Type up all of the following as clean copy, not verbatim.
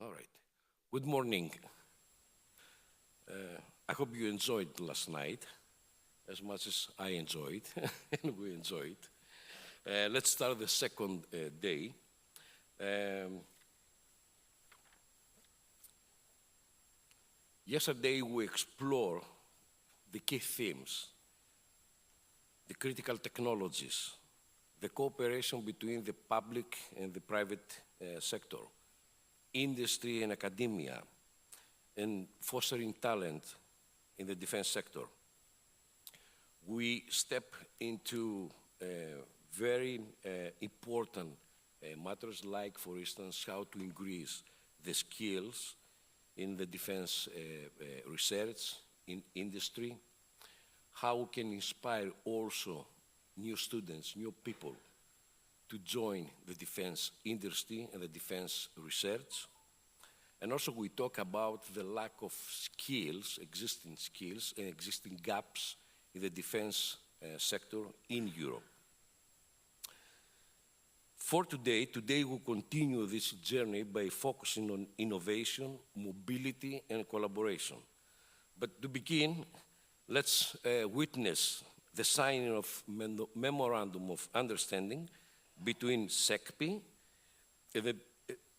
All right. Good morning. I hope you enjoyed last night as much as I enjoyed, and we enjoyed. Let's start the second day. Yesterday, we explored the key themes, the critical technologies, the cooperation between the public and the private sector, industry and academia, and fostering talent in the defense sector. We step into very important matters like, for instance, how to increase the skills in the defense research, in industry, how we can inspire also new students, new people to join the defense industry and the defense research. And also we talk about the lack of skills and existing gaps in the defense sector in Europe. For today we'll continue this journey by focusing on innovation, mobility, and collaboration. But to begin, let's witness the signing of Memorandum of Understanding between SEKPY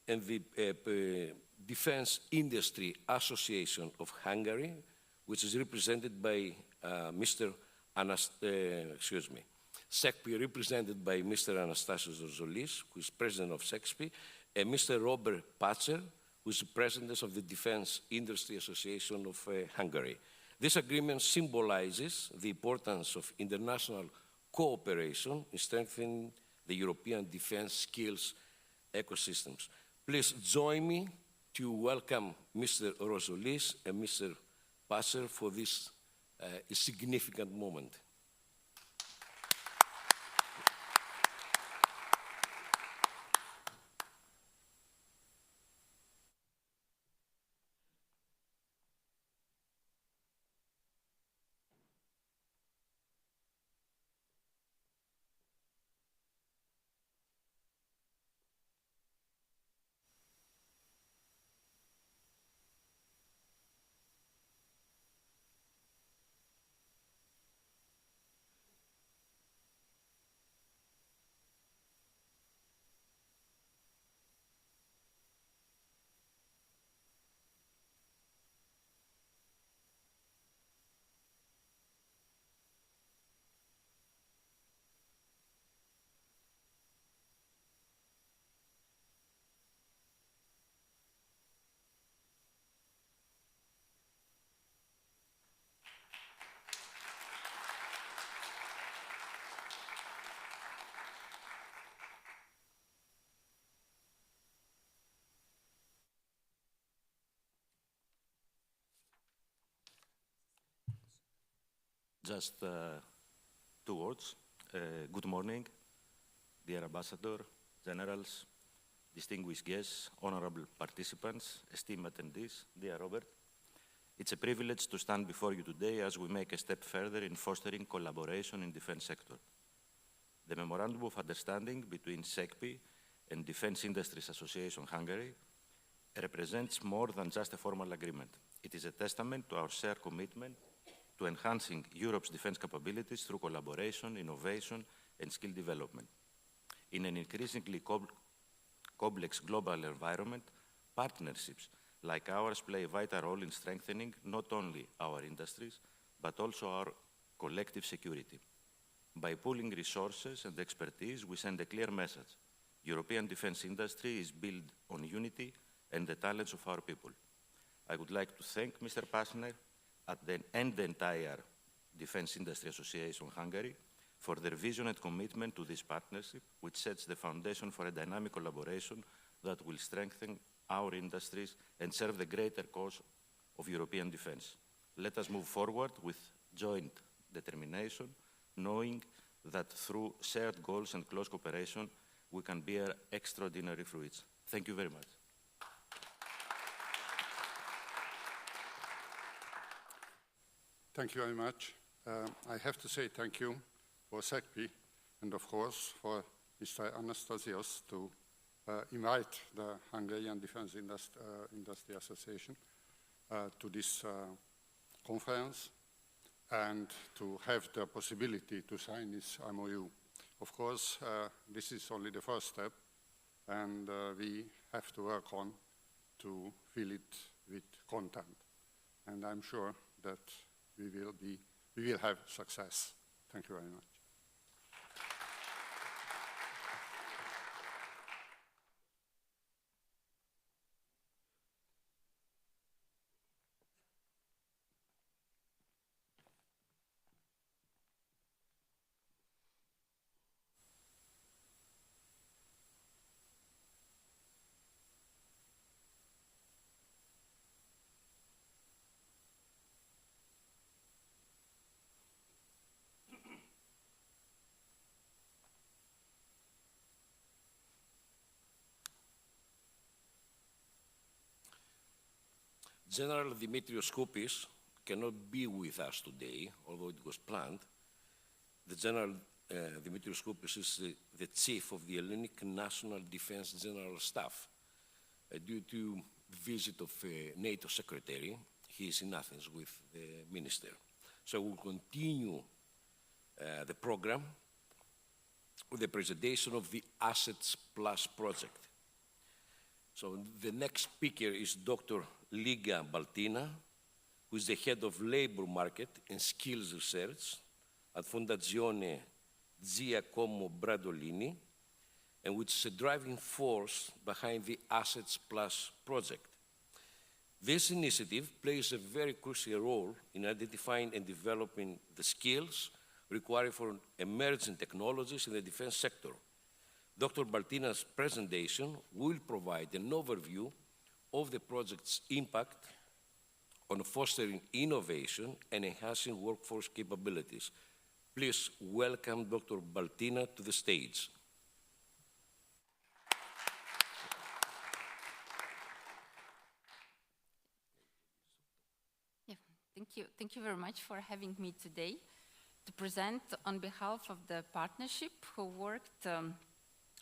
and the Defense Industry Association of Hungary, which is represented by SEKPY represented by Mr. Anastasios Zozolis, who is president of SEKPY, and Mr. Robert Patzer, who is the president of the Defense Industry Association of Hungary. This agreement symbolizes the importance of international cooperation in strengthening the European defense skills ecosystems. Please join me to welcome Mr. Zozolis and Mr. Patzer for this significant moment. Just 2 words. Good morning, dear Ambassador, Generals, distinguished guests, honorable participants, esteemed attendees, dear Robert. It's a privilege to stand before you today as we make a step further in fostering collaboration in the defense sector. The Memorandum of Understanding between SEKPY and Defense Industries Association Hungary represents more than just a formal agreement. It is a testament to our shared commitment to enhancing Europe's defense capabilities through collaboration, innovation, and skill development. In an increasingly complex global environment, partnerships like ours play a vital role in strengthening not only our industries, but also our collective security. By pooling resources and expertise, we send a clear message. European defense industry is built on unity and the talents of our people. I would like to thank Mr. Passner and the entire Defense Industry Association Hungary for their vision and commitment to this partnership, which sets the foundation for a dynamic collaboration that will strengthen our industries and serve the greater cause of European defense. Let us move forward with joint determination, knowing that through shared goals and close cooperation, we can bear extraordinary fruits. Thank you very much. Thank you very much. I have to say thank you for SEKPY and, of course, for Mr. Anastasios to invite the Hungarian Defense Industry Association to this conference and to have the possibility to sign this MOU. Of course, this is only the first step, and we have to work on to fill it with content. And I'm sure that we will have success. Thank you very much. General Dimitrios Skoupis cannot be with us today, although it was planned. The General Dimitrios Skoupis is the Chief of the Hellenic National Defense General Staff. Due to the visit of NATO Secretary, he is in Athens with the Minister. So we'll continue the program with the presentation of the Assets Plus project. So the next speaker is Dr. Liga Baltina, who is the head of labor market and skills research at Fondazione Giacomo Bradolini, and which is a driving force behind the Assets Plus project. This initiative plays a very crucial role in identifying and developing the skills required for emerging technologies in the defense sector. Dr. Baltina's presentation will provide an overview of the project's impact on fostering innovation and enhancing workforce capabilities. Please welcome Dr. Baltina to the stage. Yeah, thank you very much for having me today to present on behalf of the partnership who worked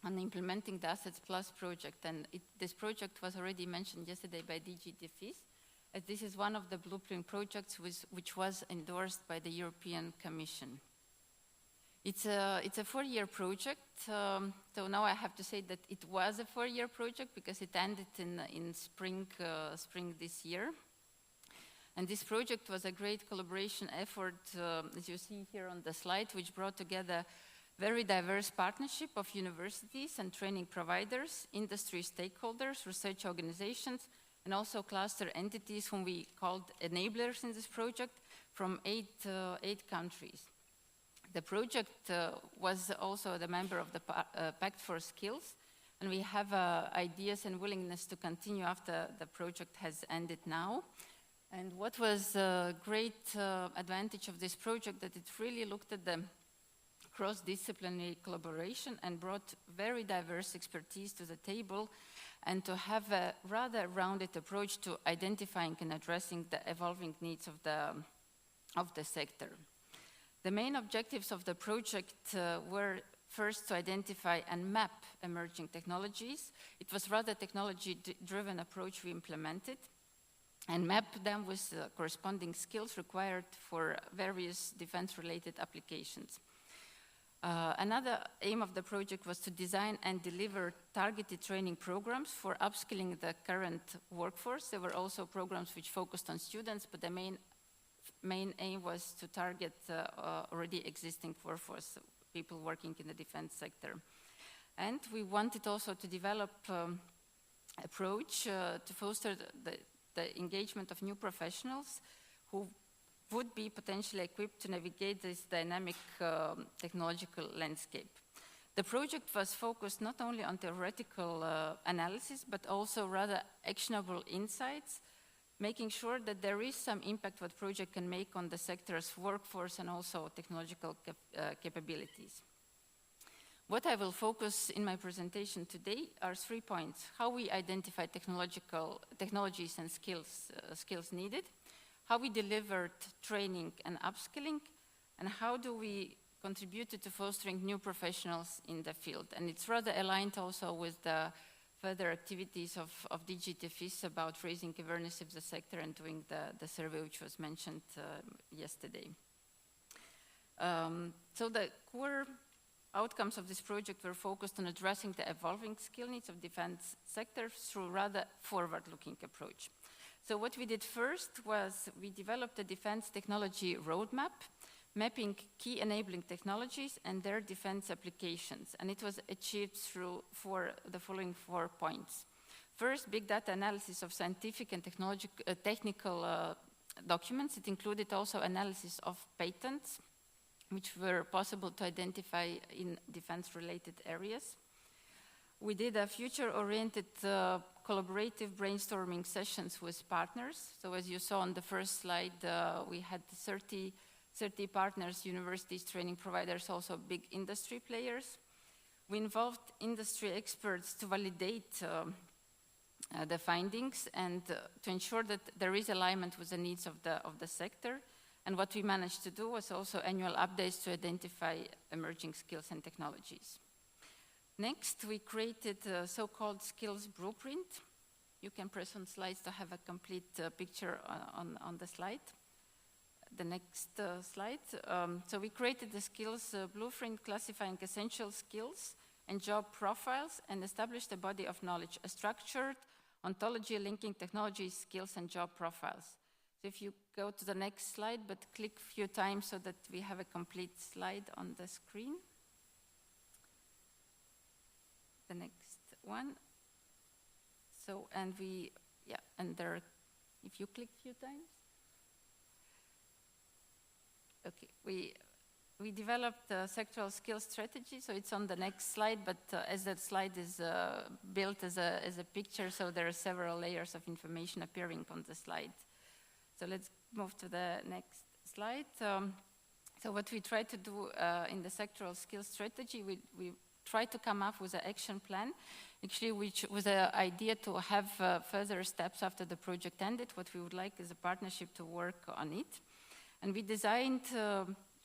on implementing the Assets Plus project. And this project was already mentioned yesterday by DG DEFIS, as this is one of the blueprint projects which was endorsed by the European Commission. It's a 4-year project, so now I have to say that it was a 4-year project because it ended in spring this year. And this project was a great collaboration effort, as you see here on the slide, which brought together very diverse partnership of universities and training providers, industry stakeholders, research organizations, and also cluster entities whom we called enablers in this project from 8 countries. The project was also the member of the Pact for Skills, and we have ideas and willingness to continue after the project has ended now. And what was a great advantage of this project, that it really looked at the cross-disciplinary collaboration and brought very diverse expertise to the table, and to have a rather rounded approach to identifying and addressing the evolving needs of the sector. The main objectives of the project were first to identify and map emerging technologies. It was rather technology-driven approach we implemented, and map them with corresponding skills required for various defense-related applications. Another aim of the project was to design and deliver targeted training programs for upskilling the current workforce. There were also programs which focused on students, but the main aim was to target already existing workforce, people working in the defense sector. And we wanted also to develop approach to foster the engagement of new professionals who would be potentially equipped to navigate this dynamic technological landscape. The project was focused not only on theoretical analysis, but also rather actionable insights, making sure that there is some impact what project can make on the sector's workforce and also technological capabilities. What I will focus in my presentation today are 3 points: how we identify technologies and skills needed, how we delivered training and upskilling, and how do we contribute to fostering new professionals in the field. And it's rather aligned also with the further activities of DEFIS about raising awareness of the sector and doing the survey which was mentioned yesterday. So the core outcomes of this project were focused on addressing the evolving skill needs of defense sector through a rather forward-looking approach. So what we did first was we developed a defense technology roadmap, mapping key enabling technologies and their defense applications. And it was achieved through the following 4 points. First, big data analysis of scientific and technical documents. It included also analysis of patents, which were possible to identify in defense-related areas. We did a future-oriented collaborative brainstorming sessions with partners. So as you saw on the first slide, we had 30 partners, universities, training providers, also big industry players. We involved industry experts to validate the findings and to ensure that there is alignment with the needs of the sector. And what we managed to do was also annual updates to identify emerging skills and technologies. Next, we created a so-called skills blueprint. You can press on slides to have a complete picture on the slide. The next slide. So we created the skills blueprint classifying essential skills and job profiles and established a body of knowledge, a structured ontology linking technology, skills, and job profiles. So if you go to the next slide, but click a few times so that we have a complete slide on the screen. The next one. So, and we, yeah, and there, if you click a few times. Okay, we developed a sectoral skills strategy, so it's on the next slide, but as that slide is built as a picture, so there are several layers of information appearing on the slide. So let's move to the next slide. So what we try to do in the sectoral skills strategy, we try to come up with an action plan, actually, which was an idea to have further steps after the project ended. What we would like is a partnership to work on it. And we designed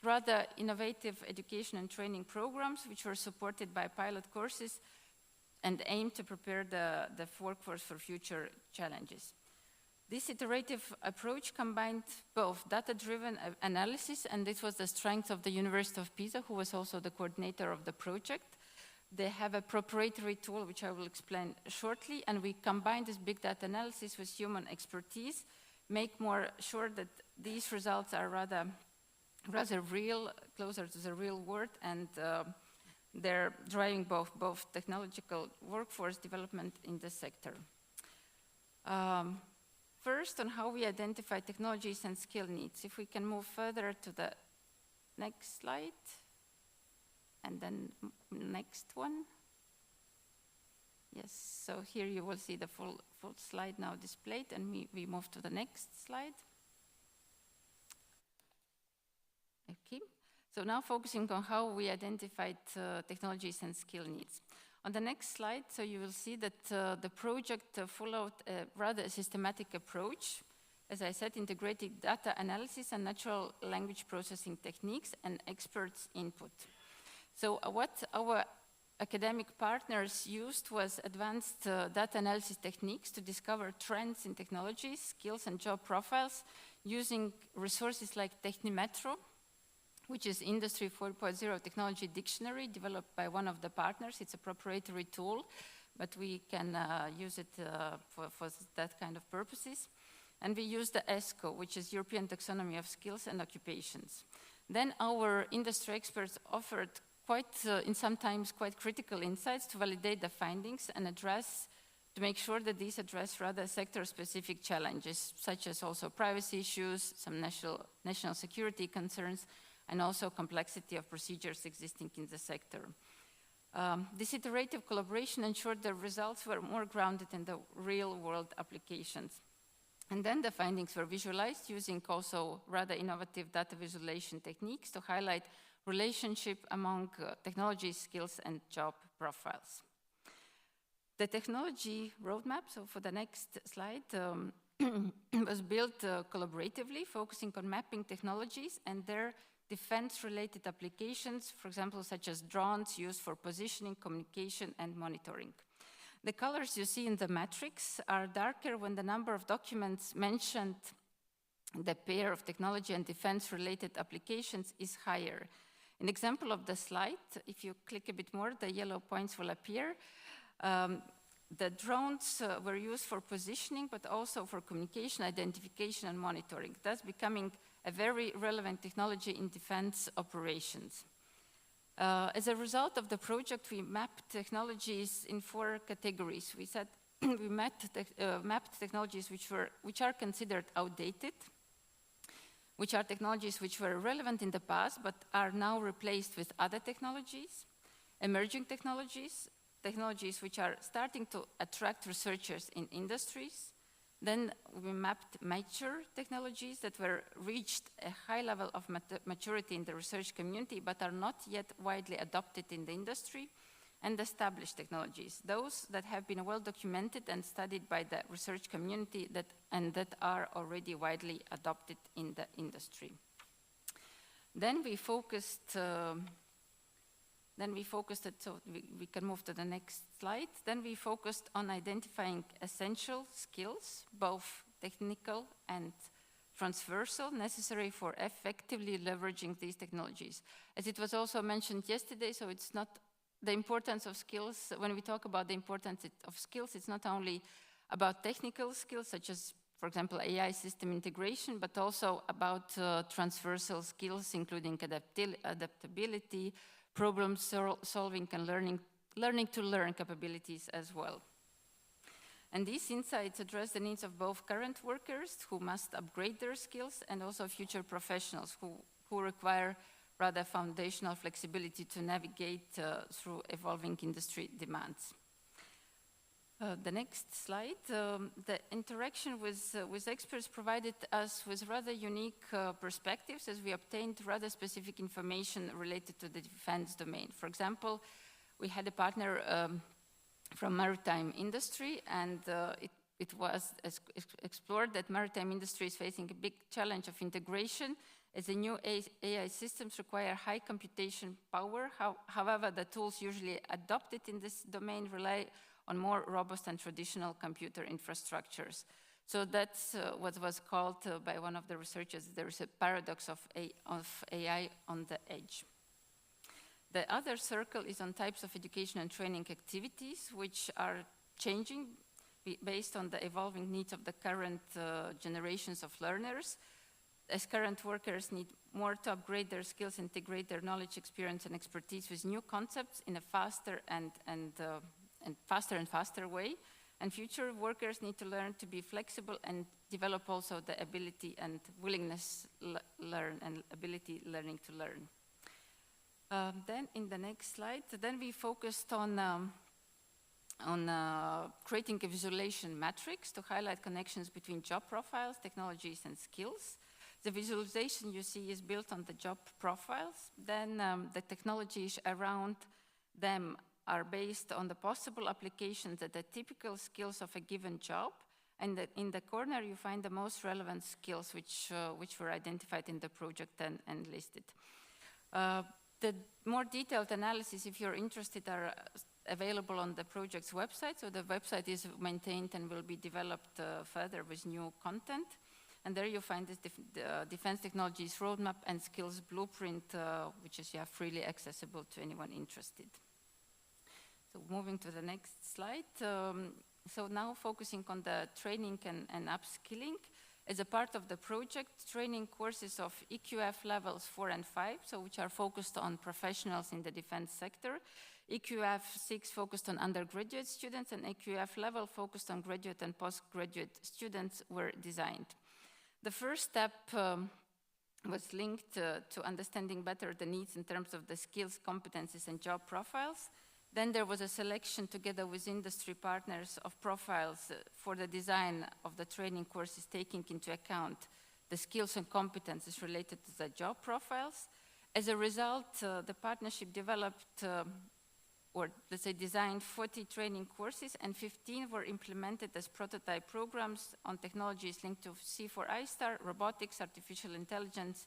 rather innovative education and training programs, which were supported by pilot courses and aimed to prepare the workforce for future challenges. This iterative approach combined both data-driven analysis, and this was the strength of the University of Pisa, who was also the coordinator of the project. They have a proprietary tool, which I will explain shortly, and we combine this big data analysis with human expertise, make more sure that these results are rather real, closer to the real world, and they're driving both technological workforce development in the sector. First, on how we identify technologies and skill needs. If we can move further to the next slide, and then next one. Yes, so here you will see the full slide now displayed, and we move to the next slide. Okay, so now focusing on how we identified technologies and skill needs. On the next slide, so you will see that the project followed a rather systematic approach, as I said, integrating data analysis and natural language processing techniques and experts' input. So what our academic partners used was advanced data analysis techniques to discover trends in technologies, skills, and job profiles using resources like Technimetro, which is Industry 4.0 technology dictionary developed by one of the partners. It's a proprietary tool, but we can use it for that kind of purposes. And we use the ESCO, which is European Taxonomy of Skills and Occupations. Then our industry experts offered in sometimes quite critical insights to validate the findings and to make sure that these address rather sector-specific challenges, such as also privacy issues, some national security concerns, and also complexity of procedures existing in the sector. This iterative collaboration ensured the results were more grounded in the real-world applications. And then the findings were visualized using also rather innovative data visualization techniques to highlight relationship among technology, skills, and job profiles. The technology roadmap, so for the next slide, was built collaboratively, focusing on mapping technologies and their defense-related applications, for example, such as drones used for positioning, communication, and monitoring. The colors you see in the matrix are darker when the number of documents mentioned the pair of technology and defense-related applications is higher. An example of the slide, if you click a bit more, the yellow points will appear. The drones were used for positioning, but also for communication, identification, and monitoring, thus becoming a very relevant technology in defense operations. As a result of the project, we mapped technologies in 4 categories. We said we mapped technologies which are considered outdated, which are technologies which were relevant in the past but are now replaced with other technologies, emerging technologies, technologies which are starting to attract researchers in industries. Then we mapped mature technologies that were reached a high level of maturity in the research community but are not yet widely adopted in the industry, and established technologies, those that have been well documented and studied by the research community and that are already widely adopted in the industry. Then we focused, so we can move to the next slide. Then we focused on identifying essential skills, both technical and transversal, necessary for effectively leveraging these technologies. As it was also mentioned yesterday, so it's not the importance of skills. When we talk about the importance of skills, it's not only about technical skills, such as, for example, AI system integration, but also about transversal skills, including adaptability, problem solving, and learning to learn capabilities as well. And these insights address the needs of both current workers who must upgrade their skills and also future professionals who require rather foundational flexibility to navigate through evolving industry demands. The next slide, the interaction with experts provided us with rather unique perspectives as we obtained rather specific information related to the defense domain. For example, we had a partner from maritime industry, and it was explored that maritime industry is facing a big challenge of integration as the new AI systems require high computation power. However, the tools usually adopted in this domain rely on more robust and traditional computer infrastructures. So that's what was called by one of the researchers, there is a paradox of AI on the edge. The other circle is on types of education and training activities, which are changing based on the evolving needs of the current generations of learners. As current workers need more to upgrade their skills, integrate their knowledge, experience, and expertise with new concepts in a faster and faster way. And future workers need to learn to be flexible and develop also the ability and willingness learn and ability learning to learn. Then in the next slide, then we focused on creating a visualization matrix to highlight connections between job profiles, technologies, and skills. The visualization you see is built on the job profiles. Then the technologies around them are based on the possible applications that the typical skills of a given job. And in the corner, you find the most relevant skills which were identified in the project and listed. The more detailed analysis, if you're interested, are available on the project's website. So the website is maintained and will be developed further with new content. And there you find this defense technologies roadmap and skills blueprint, which is freely accessible to anyone interested. So moving to the next slide. So now focusing on the training and upskilling. As a part of the project, training courses of EQF levels 4 and 5, so which are focused on professionals in the defense sector. EQF 6 focused on undergraduate students, and EQF level focused on graduate and postgraduate students were designed. The first step was linked to understanding better the needs in terms of the skills, competencies, and job profiles. Then there was a selection together with industry partners of profiles for the design of the training courses, taking into account the skills and competencies related to the job profiles. As a result, the partnership developed, or let's say designed 40 training courses, and 15 were implemented as prototype programs on technologies linked to C4I-STAR, robotics, artificial intelligence,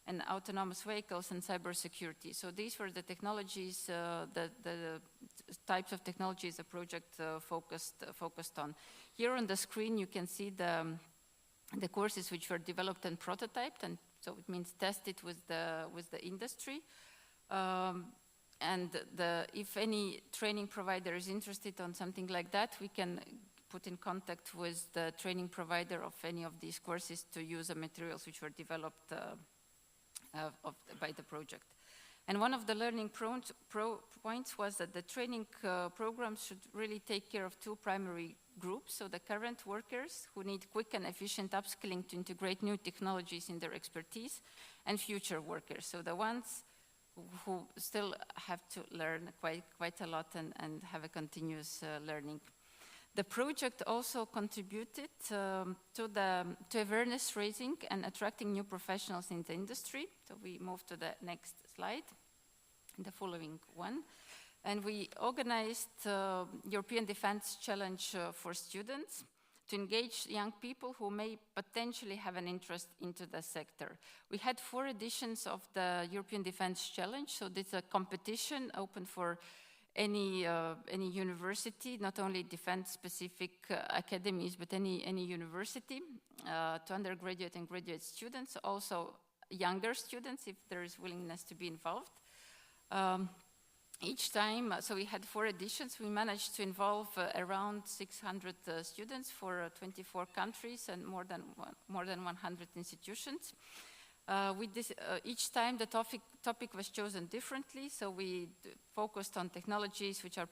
and autonomous vehicles and cybersecurity. So these were the technologies, the types of technologies the project focused on. Here on the screen you can see the courses which were developed and prototyped, and so it means tested with the industry. And if any training provider is interested on something like that, we can put in contact with the training provider of any of these courses to use the materials which were developed by the project. And one of the learning points was that the training programs should really take care of two primary groups. So the current workers who need quick and efficient upskilling to integrate new technologies in their expertise, and future workers. So the ones who still have to learn quite a lot and have a continuous learning. The project also contributed to awareness raising and attracting new professionals in the industry. So we move to the next slide, the following one. And we organized European Defense Challenge for students to engage young people who may potentially have an interest into the sector. We had 4 editions of the European Defense Challenge, so this is a competition open for any university, not only defense-specific academies, but any university, to undergraduate and graduate students, also younger students, if there is willingness to be involved. Each time, so we had 4 editions, we managed to involve around 600 students for 24 countries and more than 100 institutions. Each time the topic was chosen differently, so we focused on technologies which are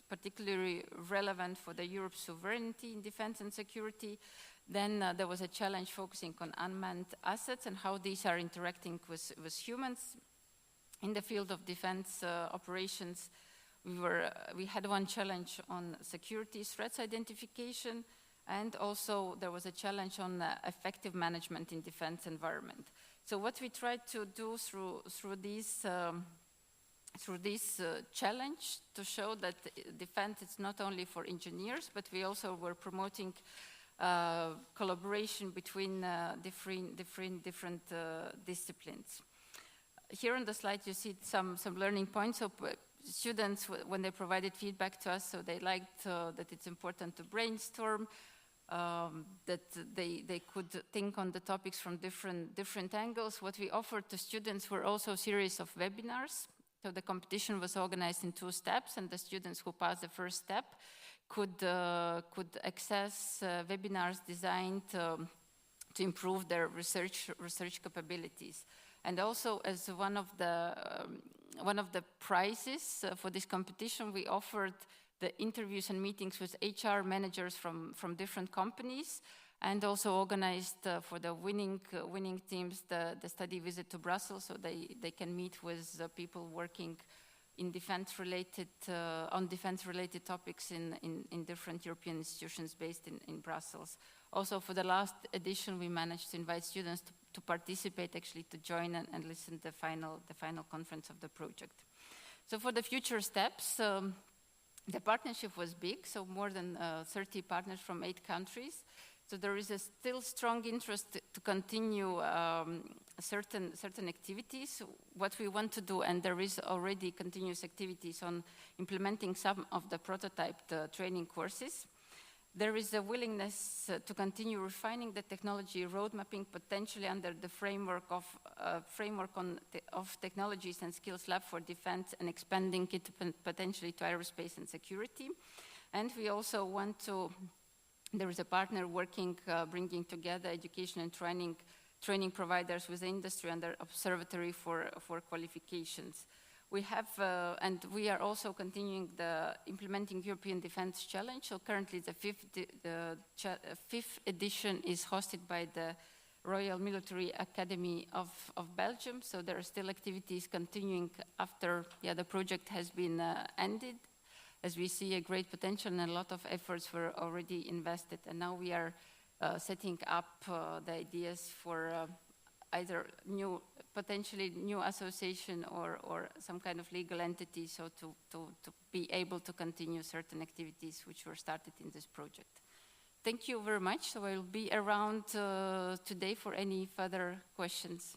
particularly relevant for the Europe's sovereignty in defense and security. Then there was a challenge focusing on unmanned assets and how these are interacting with humans. In the field of defense operations, we had one challenge on security threats identification, and also there was a challenge on effective management in defense environment. So what we tried to do through this challenge to show that defense is not only for engineers, but we also were promoting collaboration between different disciplines. Here on the slide you see some learning points. So students, when they provided feedback to us, so they liked that it's important to brainstorm, that they could think on the topics from different angles. What we offered to students were also a series of webinars. So the competition was organized in 2 steps, and the students who passed the first step could access webinars designed to improve their research capabilities. And also, as one of the prizes for this competition, we offered the interviews and meetings with HR managers from different companies, and also organized for the winning teams the study visit to Brussels, so they can meet with people working in on defense-related topics in different European institutions based in Brussels. Also, for the last edition, we managed to invite students to participate, actually to join and listen to the final conference of the project. So for the future steps, the partnership was big, so more than 30 partners from 8 countries. So there is a still strong interest to continue certain activities. What we want to do, and there is already continuous activities on implementing some of the prototyped training courses. There is a willingness to continue refining the technology road mapping, potentially under the framework of Technologies and Skills Lab for Defense, and expanding it potentially to aerospace and security. And we also want to, there is a partner working, bringing together education and training providers with the industry under observatory for qualifications. We have, and we are also continuing the implementing European Defense Challenge. So currently the fifth edition is hosted by the Royal Military Academy of Belgium. So there are still activities continuing after the project has been ended, as we see a great potential and a lot of efforts were already invested. And now we are setting up the ideas for either potentially new association or some kind of legal entity, so to be able to continue certain activities which were started in this project. Thank you very much. So I will be around today for any further questions.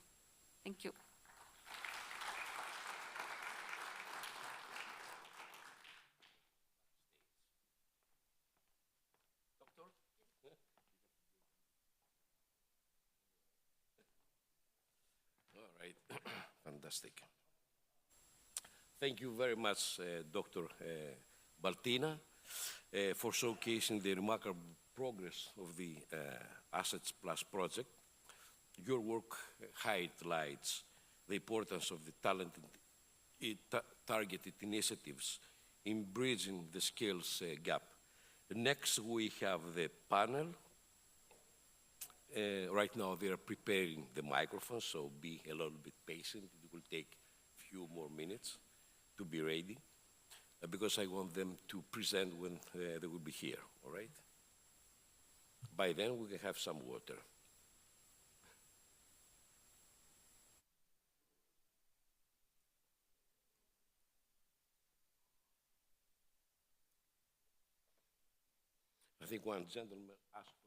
Thank you. All right, fantastic. Thank you very much, Dr. Baltina, for showcasing the remarkable progress of the Assets Plus project. Your work highlights the importance of the talented, targeted initiatives in bridging the skills gap. Next, we have the panel. Right now, they are preparing the microphones, so be a little bit patient. It will take a few more minutes to be ready, because I want them to present when they will be here, all right? By then, we can have some water. I think one gentleman asked for it.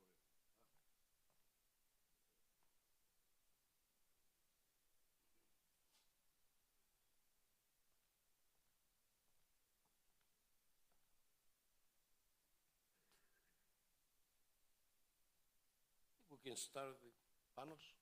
We can start the panels.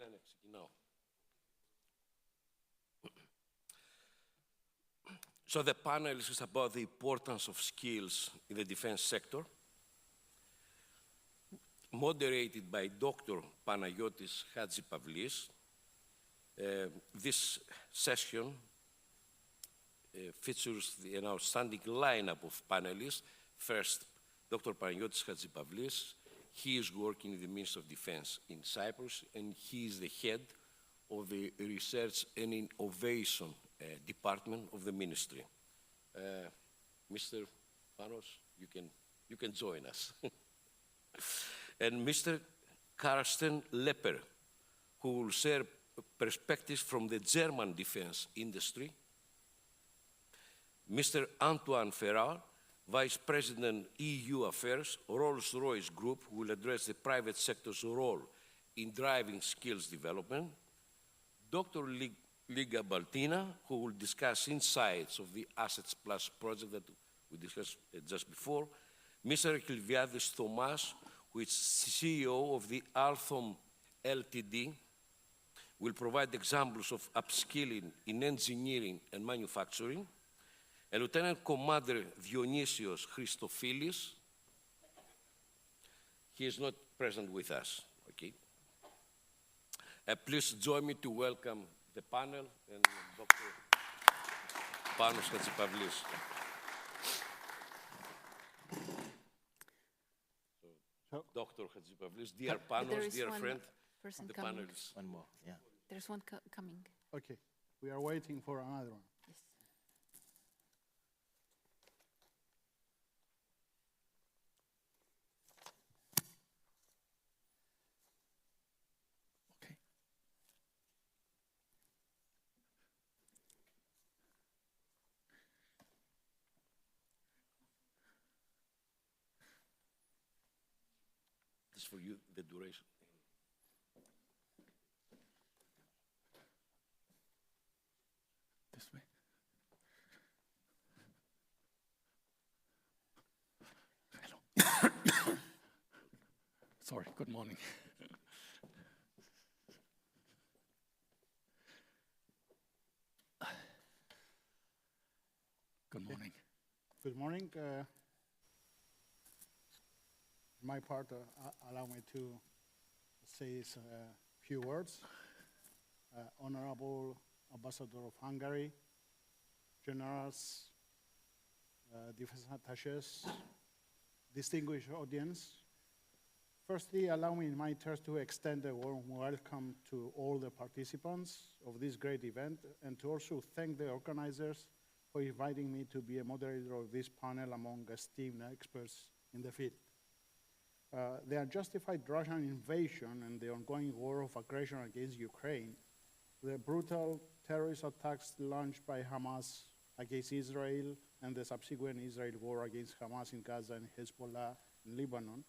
Ναι, ξεκινάω. So the panel is about the importance of skills in the defense sector, moderated by Dr. Panagiotis Hadjipavlis. This session features an outstanding lineup of panelists. First, Dr. Panagiotis Hadjipavlis. He is working in the Ministry of Defense in Cyprus, and he is the head of the Research and Innovation Department of the Ministry. Mr. Panos, you can join us. And Mr. Carsten Lepper, who will share perspectives from the German defense industry. Mr. Antoine Ferrar, Vice President EU Affairs, Rolls-Royce Group, will address the private sector's role in driving skills development. Dr. Liga Baltina, who will discuss insights of the Assets Plus project that we discussed just before. Mr. Kilviadis Thomas, who is CEO of the Althom Ltd, will provide examples of upskilling in engineering and manufacturing. And Lieutenant Commander Dionysios Christophilis, he is not present with us, okay? Please join me to welcome the panel and Dr. Panos Hadjipavlis. So, Dr. Hadjipavlis, dear Panos, dear friend, the panel is... One more, yeah. There's one coming. Okay, we are waiting for another one. Yes. Okay. This is for you, the duration. This way. Hello. Sorry, good morning. Good morning. Good morning. My part, allow me to say a few words. Honorable Ambassador of Hungary, generals, defense attachés, distinguished audience. Firstly, allow me in my turn to extend a warm welcome to all the participants of this great event and to also thank the organizers for inviting me to be a moderator of this panel among esteemed experts in the field. The unjustified Russian invasion and the ongoing war of aggression against Ukraine, the brutal terrorist attacks launched by Hamas against Israel, and the subsequent Israel war against Hamas in Gaza and Hezbollah in Lebanon,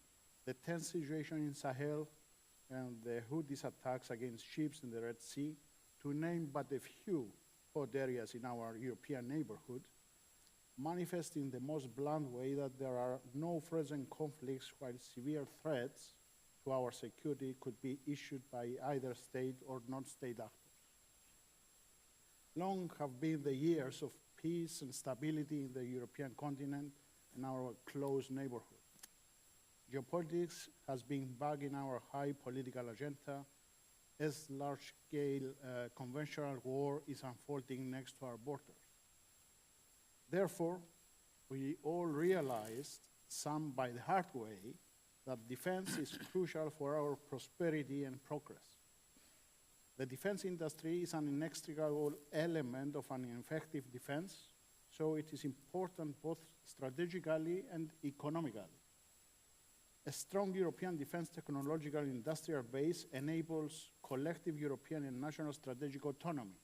the tense situation in Sahel, and the Houthis attacks against ships in the Red Sea, to name but a few hot areas in our European neighborhood, manifest in the most blunt way that there are no present conflicts, while severe threats to our security could be issued by either state or non-state actors. Long have been the years of peace and stability in the European continent and our close neighborhood. Geopolitics has been back in our high political agenda as large-scale conventional war is unfolding next to our borders. Therefore, we all realized, some by the hard way, that defense is crucial for our prosperity and progress. The defense industry is an inextricable element of an effective defense, so it is important both strategically and economically. A strong European defense technological industrial base enables collective European and national strategic autonomy.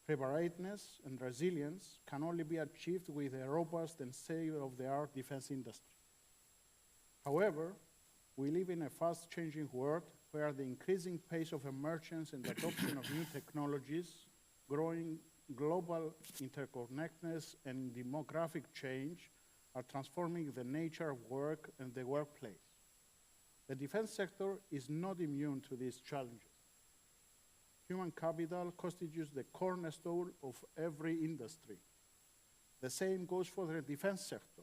Preparedness and resilience can only be achieved with a robust and state-of-the-art defense industry. However, we live in a fast-changing world where the increasing pace of emergence and adoption of new technologies, growing global interconnectedness, and demographic change are transforming the nature of work and the workplace. The defense sector is not immune to these challenges. Human capital constitutes the cornerstone of every industry. The same goes for the defense sector,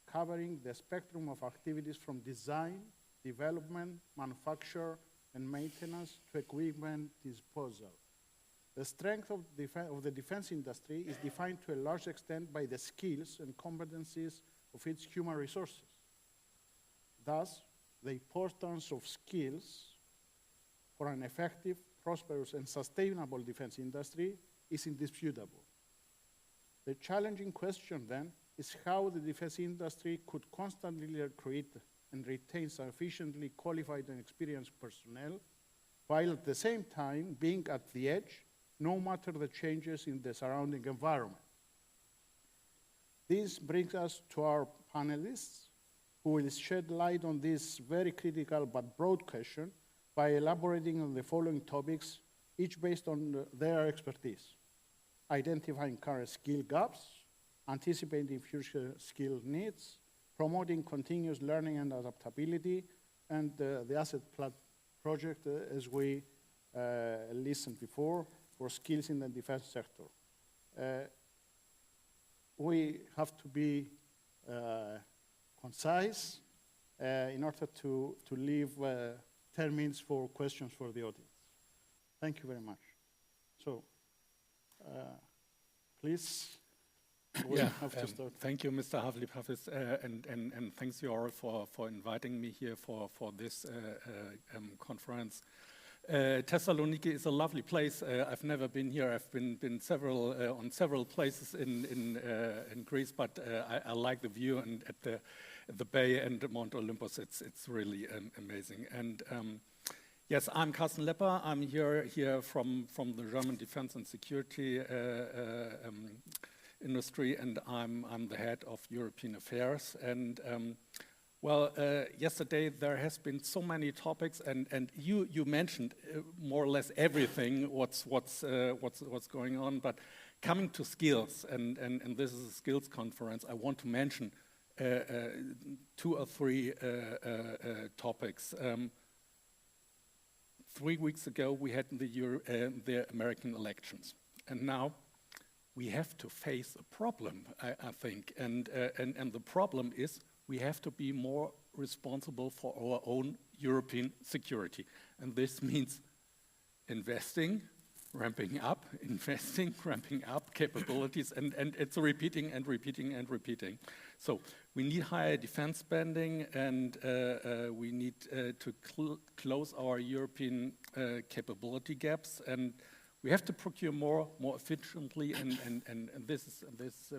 covering the spectrum of activities from design, development, manufacture, and maintenance to equipment disposal. The strength of the defense industry is defined to a large extent by the skills and competencies of its human resources. Thus, the importance of skills for an effective, prosperous, and sustainable defense industry is indisputable. The challenging question then is how the defense industry could constantly recruit and retain sufficiently qualified and experienced personnel, while at the same time being at the edge, no matter the changes in the surrounding environment. This brings us to our panelists, who will shed light on this very critical but broad question by elaborating on the following topics, each based on their expertise: identifying current skill gaps, anticipating future skill needs, promoting continuous learning and adaptability, and the asset project, as we listened before, for skills in the defense sector. We have to be concise in order to leave 10 minutes for questions for the audience. Thank you very much. So, please, we have to start. Thank you, Mr. Havlipafis, and thanks you all for inviting me here for this conference. Thessaloniki is a lovely place. I've never been here. I've been on several places in Greece, but I like the view and at the bay and Mount Olympus. It's really amazing. And yes, I'm Carsten Lepper. I'm here from the German defense and security industry, and I'm the head of European affairs. And well, yesterday there has been so many topics, and you mentioned more or less everything what's going on. But coming to skills, and this is a skills conference, I want to mention 2 or 3 topics. 3 weeks ago we had the American elections, and now we have to face a problem, I think, and the problem is, we have to be more responsible for our own European security. And this means investing, ramping up, investing, ramping up capabilities, and it's repeating and repeating and repeating. So we need higher defense spending, and we need to close our European capability gaps, and We have to procure more efficiently, and this is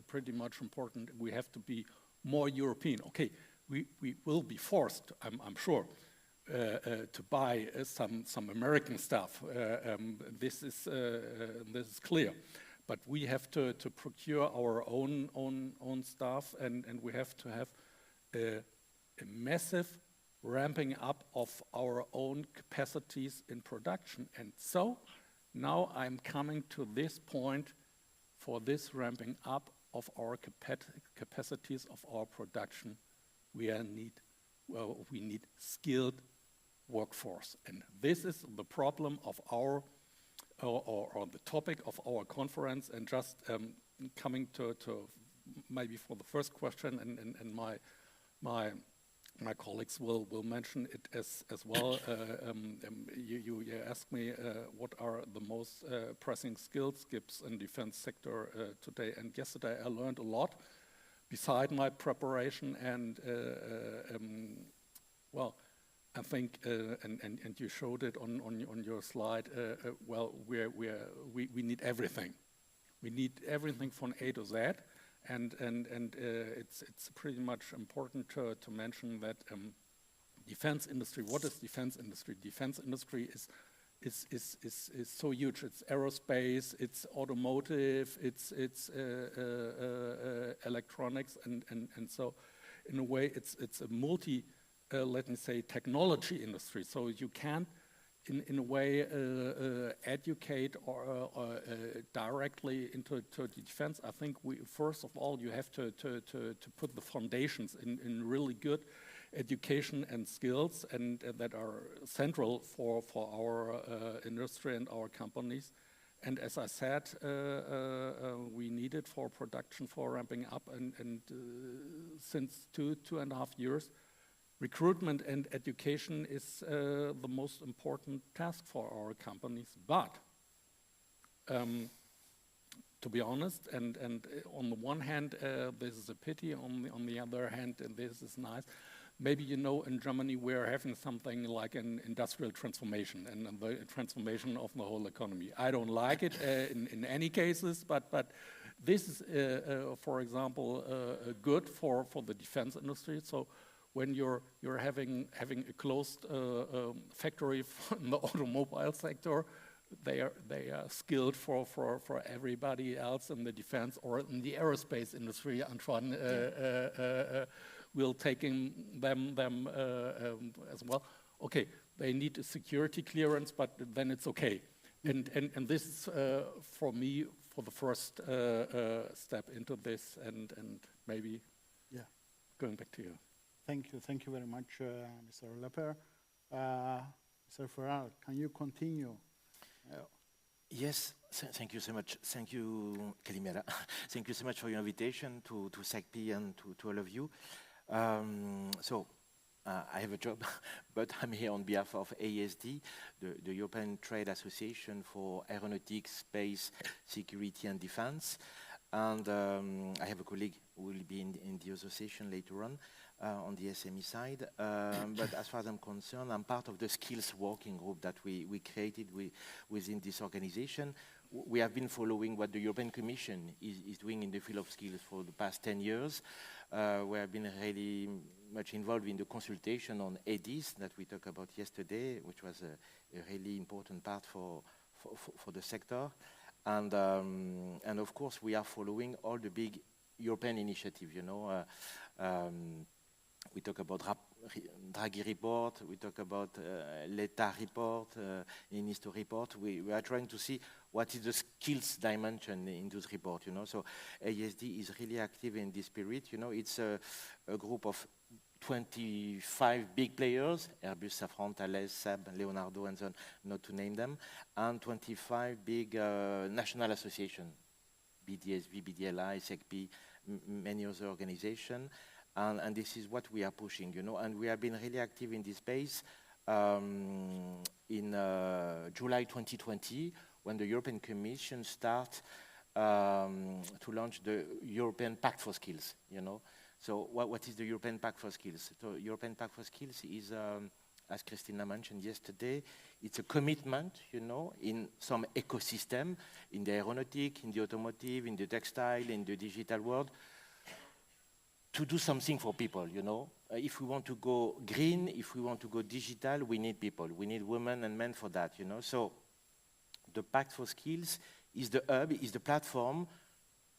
pretty much important. We have to be more European. Okay, we will be forced, I'm sure, to buy some American stuff. This is clear. But we have to procure our own stuff, and we have to have a massive ramping up of our own capacities in production. And so now I'm coming to this point. For this ramping up of our capacities of our production, we need skilled workforce. And this is the problem of our, or the topic of our conference. And just coming to maybe for the first question, and my colleagues will mention it as well. You asked me what are the most pressing skills gaps in defense sector today. And yesterday I learned a lot beside my preparation. And well, I think, and you showed it on your slide. Well, we need everything. We need everything from A to Z. And it's pretty much important to mention that defense industry. What is defense industry? Defense industry is so huge. It's aerospace, it's automotive, it's electronics, and so in a way it's a multi, let me say, technology industry. So you can't in a way educate or directly into defense. I think first of all you have to put the foundations in really good education and skills, and that are central for our industry and our companies. And as I said, we need it for production, for ramping up, and since 2.5 years, recruitment and education is the most important task for our companies. But to be honest, and on the one hand, this is a pity. On the other hand, and this is nice. Maybe you know, in Germany we're having something like an industrial transformation and the transformation of the whole economy. I don't like it in any cases, but this is, for example, good for the defense industry. So when you're having a closed factory in the automobile sector, they are skilled for everybody else in the defense or in the aerospace industry. Antoine will taking them as well. Okay, they need a security clearance, but then it's okay. And this is for me for the first step into this, and maybe going back to you. Thank you very much, Mr. Lepper. Mr. Ferral, can you continue? Yes, thank you so much. Thank you, Kalimera. Thank you so much for your invitation to SEKPY and to all of you. I have a job, but I'm here on behalf of AESD, the European Trade Association for Aeronautics, Space, Security and Defense. And I have a colleague who will be in the association later on the SME side. But as far as I'm concerned, I'm part of the skills working group that we created within this organization. We have been following what the European Commission is doing in the field of skills for the past 10 years. We have been really much involved in the consultation on EDIS that we talked about yesterday, which was a really important part for the sector. And of course, we are following all the big European initiatives, you know. We talk about Draghi report, we talk about l'État report, Minister report. We are trying to see what is the skills dimension in this report, you know. So AESD is really active in this spirit, you know. It's a group of 25 big players, Airbus, Safran, Thales, Saab, Leonardo, and so on, not to name them, and 25 big national associations, BDSV, BDLI, SEKPY, many other organizations. And this is what we are pushing, you know, and we have been really active in this space in July 2020, when the European Commission started to launch the European Pact for Skills, you know. So what is the European Pact for Skills? So European Pact for Skills is as Christina mentioned yesterday, it's a commitment, you know, in some ecosystem, in the aeronautic, in the automotive, in the textile, in the digital world, to do something for people, you know. If we want to go green, if we want to go digital, we need people. We need women and men for that, you know. So the Pact for Skills is the hub, is the platform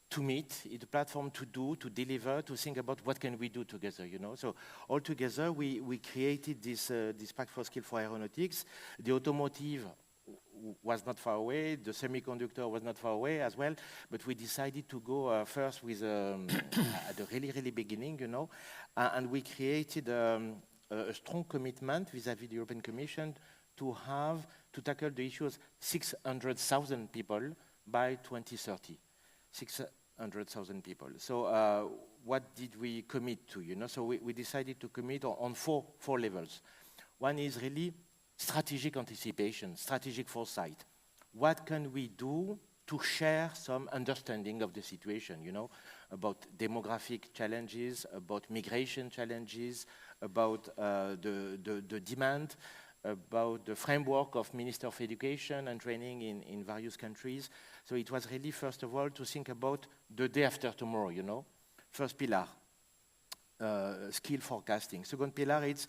to meet, is the platform to do, to deliver, to think about what can we do together, you know. So all together, we created this Pact for Skills for aeronautics. The automotive was not far away, the semiconductor was not far away as well, but we decided to go first with at the really beginning, you know, and we created a strong commitment vis-à-vis the European Commission to tackle the issues 600,000 people by 2030. 600,000 people. So what did we commit to, you know? So we decided to commit on four levels. One is really strategic anticipation, strategic foresight. What can we do to share some understanding of the situation, you know, about demographic challenges, about migration challenges, about the demand, about the framework of Minister of Education and Training in various countries. So it was really, first of all, to think about the day after tomorrow, you know. First pillar, skill forecasting. Second pillar, it's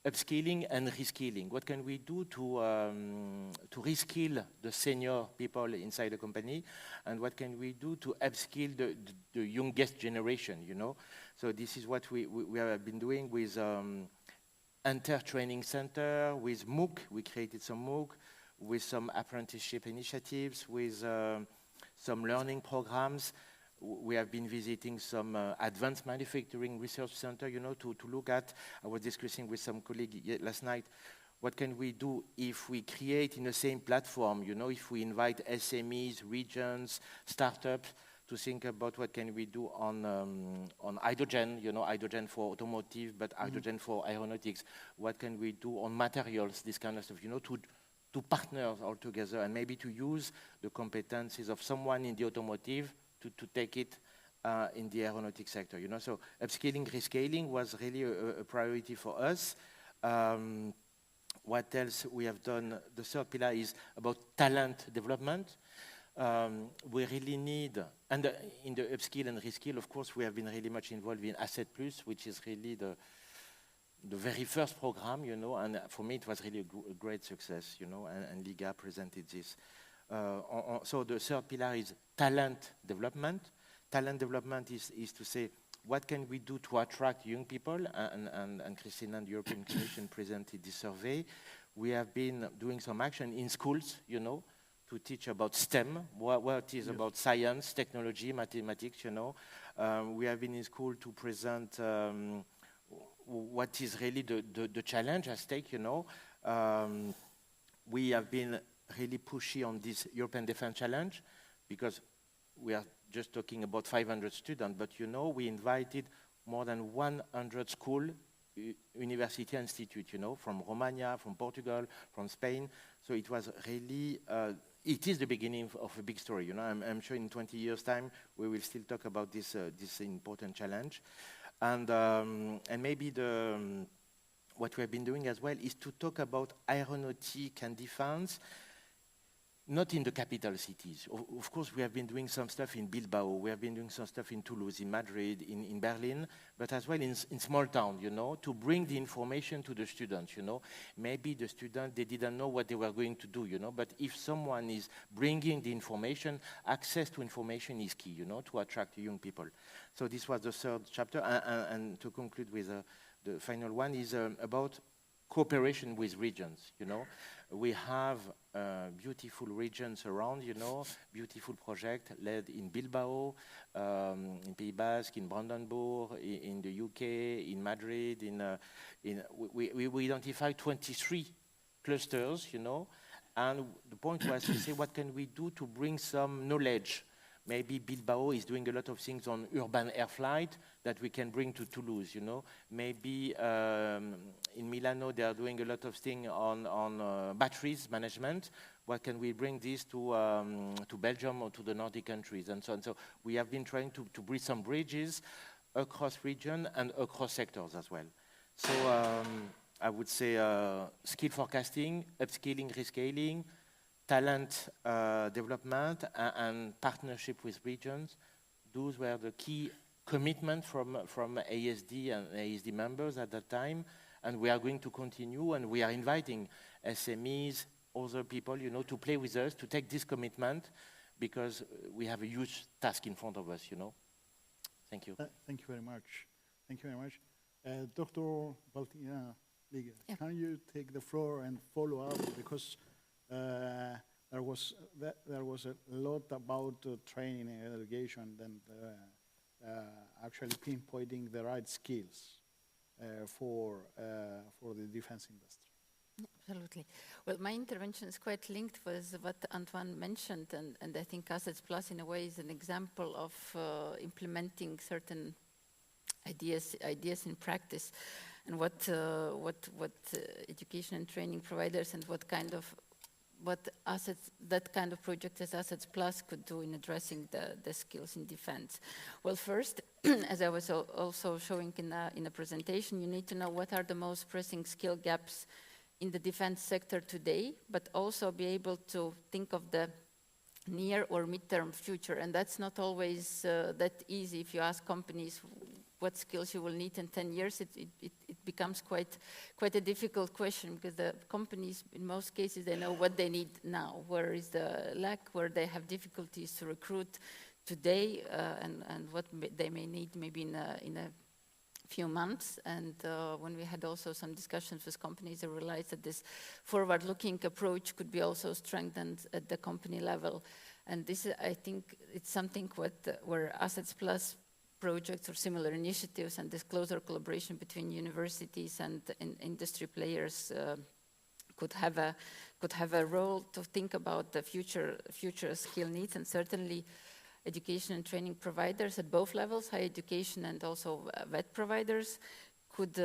upskilling and reskilling. What can we do to reskill the senior people inside the company? And what can we do to upskill the youngest generation, you know? So this is what we have been doing with Enter Training Center, with MOOC. We created some MOOC, with some apprenticeship initiatives, with some learning programs. We have been visiting some advanced manufacturing research center, you know, to look at. I was discussing with some colleague last night, what can we do if we create in the same platform, you know, if we invite SMEs, regions, startups, to think about what can we do on hydrogen, you know, hydrogen for automotive, but hydrogen for aeronautics. What can we do on materials, this kind of stuff, you know, to partner all together and maybe to use the competencies of someone in the automotive to take it in the aeronautic sector, you know. So upscaling, rescaling was really a priority for us. What else we have done? The third pillar is about talent development. We really need, and in the upskill and reskill, of course, we have been really much involved in Asset Plus, which is really the very first program, you know, and for me it was really a great success, you know, and Liga presented this. So the third pillar is talent development. Talent development is to say, what can we do to attract young people? And Christina and the European Commission presented this survey. We have been doing some action in schools, you know, to teach about STEM, what is about science, technology, mathematics, you know. We have been in school to present what is really the challenge at stake, you know. We have been really pushy on this European Defense Challenge because we are just talking about 500 students, but you know, we invited more than 100 school, university institute, you know, from Romania, from Portugal, from Spain. So it was really, it is the beginning of a big story, you know. I'm sure in 20 years' time, we will still talk about this important challenge. And maybe what we have been doing as well is to talk about aeronautic and defense, not in the capital cities. Of course, we have been doing some stuff in Bilbao, we have been doing some stuff in Toulouse, in Madrid, in Berlin, but as well in small towns, you know, to bring the information to the students, you know. Maybe the students, they didn't know what they were going to do, you know, but if someone is bringing the information, access to information is key, you know, to attract young people. So this was the third chapter, and to conclude with the final one is about cooperation with regions, you know. We have beautiful regions around, you know, beautiful project led in Bilbao, in Pays Basque, in Brandenburg, in the UK, in Madrid, we identified 23 clusters, you know, and the point was to say, what can we do to bring some knowledge? Maybe Bilbao is doing a lot of things on urban air flight that we can bring to Toulouse, you know. Maybe in Milano they are doing a lot of things on batteries management. What can we bring this to Belgium or to the Nordic countries and so on. So we have been trying to bridge some bridges across region and across sectors as well. So I would say skill forecasting, upscaling, rescaling, talent development, and partnership with regions. Those were the key commitments from ASD and ASD members at that time, and we are going to continue, and we are inviting SMEs, other people, you know, to play with us, to take this commitment, because we have a huge task in front of us, you know. Thank you. Thank you very much. Thank you very much. Dr. Baltina, Yeah. can you take the floor and follow up, because there was a lot about training and education and actually pinpointing the right skills for the defense industry. Absolutely. Well, my intervention is quite linked with what Antoine mentioned, and I think Assets Plus in a way is an example of implementing certain ideas in practice, and what education and training providers and what kind of that kind of project as Assets Plus could do in addressing the skills in defense. Well, first, as I was also showing in a presentation, you need to know what are the most pressing skill gaps in the defense sector today, but also be able to think of the near or midterm future. And that's not always that easy. If you ask companies what skills you will need in 10 years, it becomes quite a difficult question, because the companies, in most cases, they know what they need now, where is the lack, where they have difficulties to recruit today, and what they may need maybe in a few months. And when we had also some discussions with companies, I realized that this forward-looking approach could be also strengthened at the company level. And this, I think, it's something where Assets Plus projects or similar initiatives and this closer collaboration between universities and industry players could have a role to think about the future skill needs. And certainly education and training providers at both levels, higher education and also VET providers, could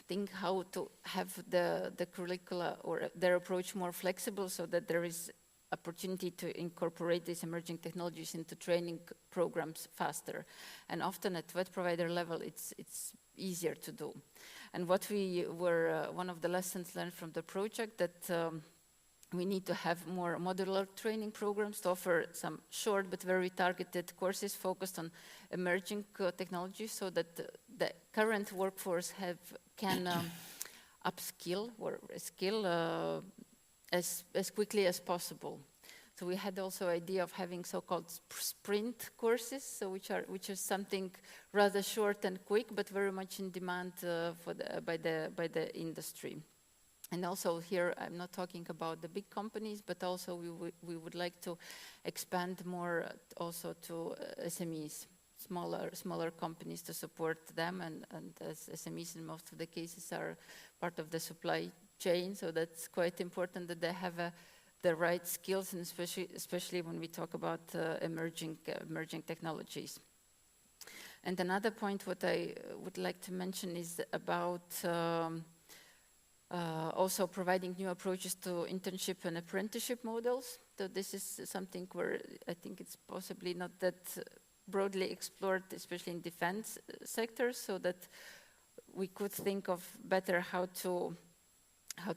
think how to have the curricula or their approach more flexible, so that there is opportunity to incorporate these emerging technologies into training programs faster. And often at VET provider level, it's easier to do. And what we were, one of the lessons learned from the project, that we need to have more modular training programs to offer some short but very targeted courses focused on emerging technologies, so that the current workforce can upskill or skill as quickly as possible. So we had also idea of having so-called sprint courses, so which is something rather short and quick, but very much in demand by the industry. And also here, I'm not talking about the big companies, but also we would like to expand more also to SMEs, smaller companies, to support them, and as SMEs in most of the cases are part of the supply chain, so that's quite important that they have the right skills, and especially when we talk about emerging technologies. And another point what I would like to mention is about also providing new approaches to internship and apprenticeship models. So this is something where I think it's possibly not that broadly explored, especially in defense sectors, so that we could think of better how to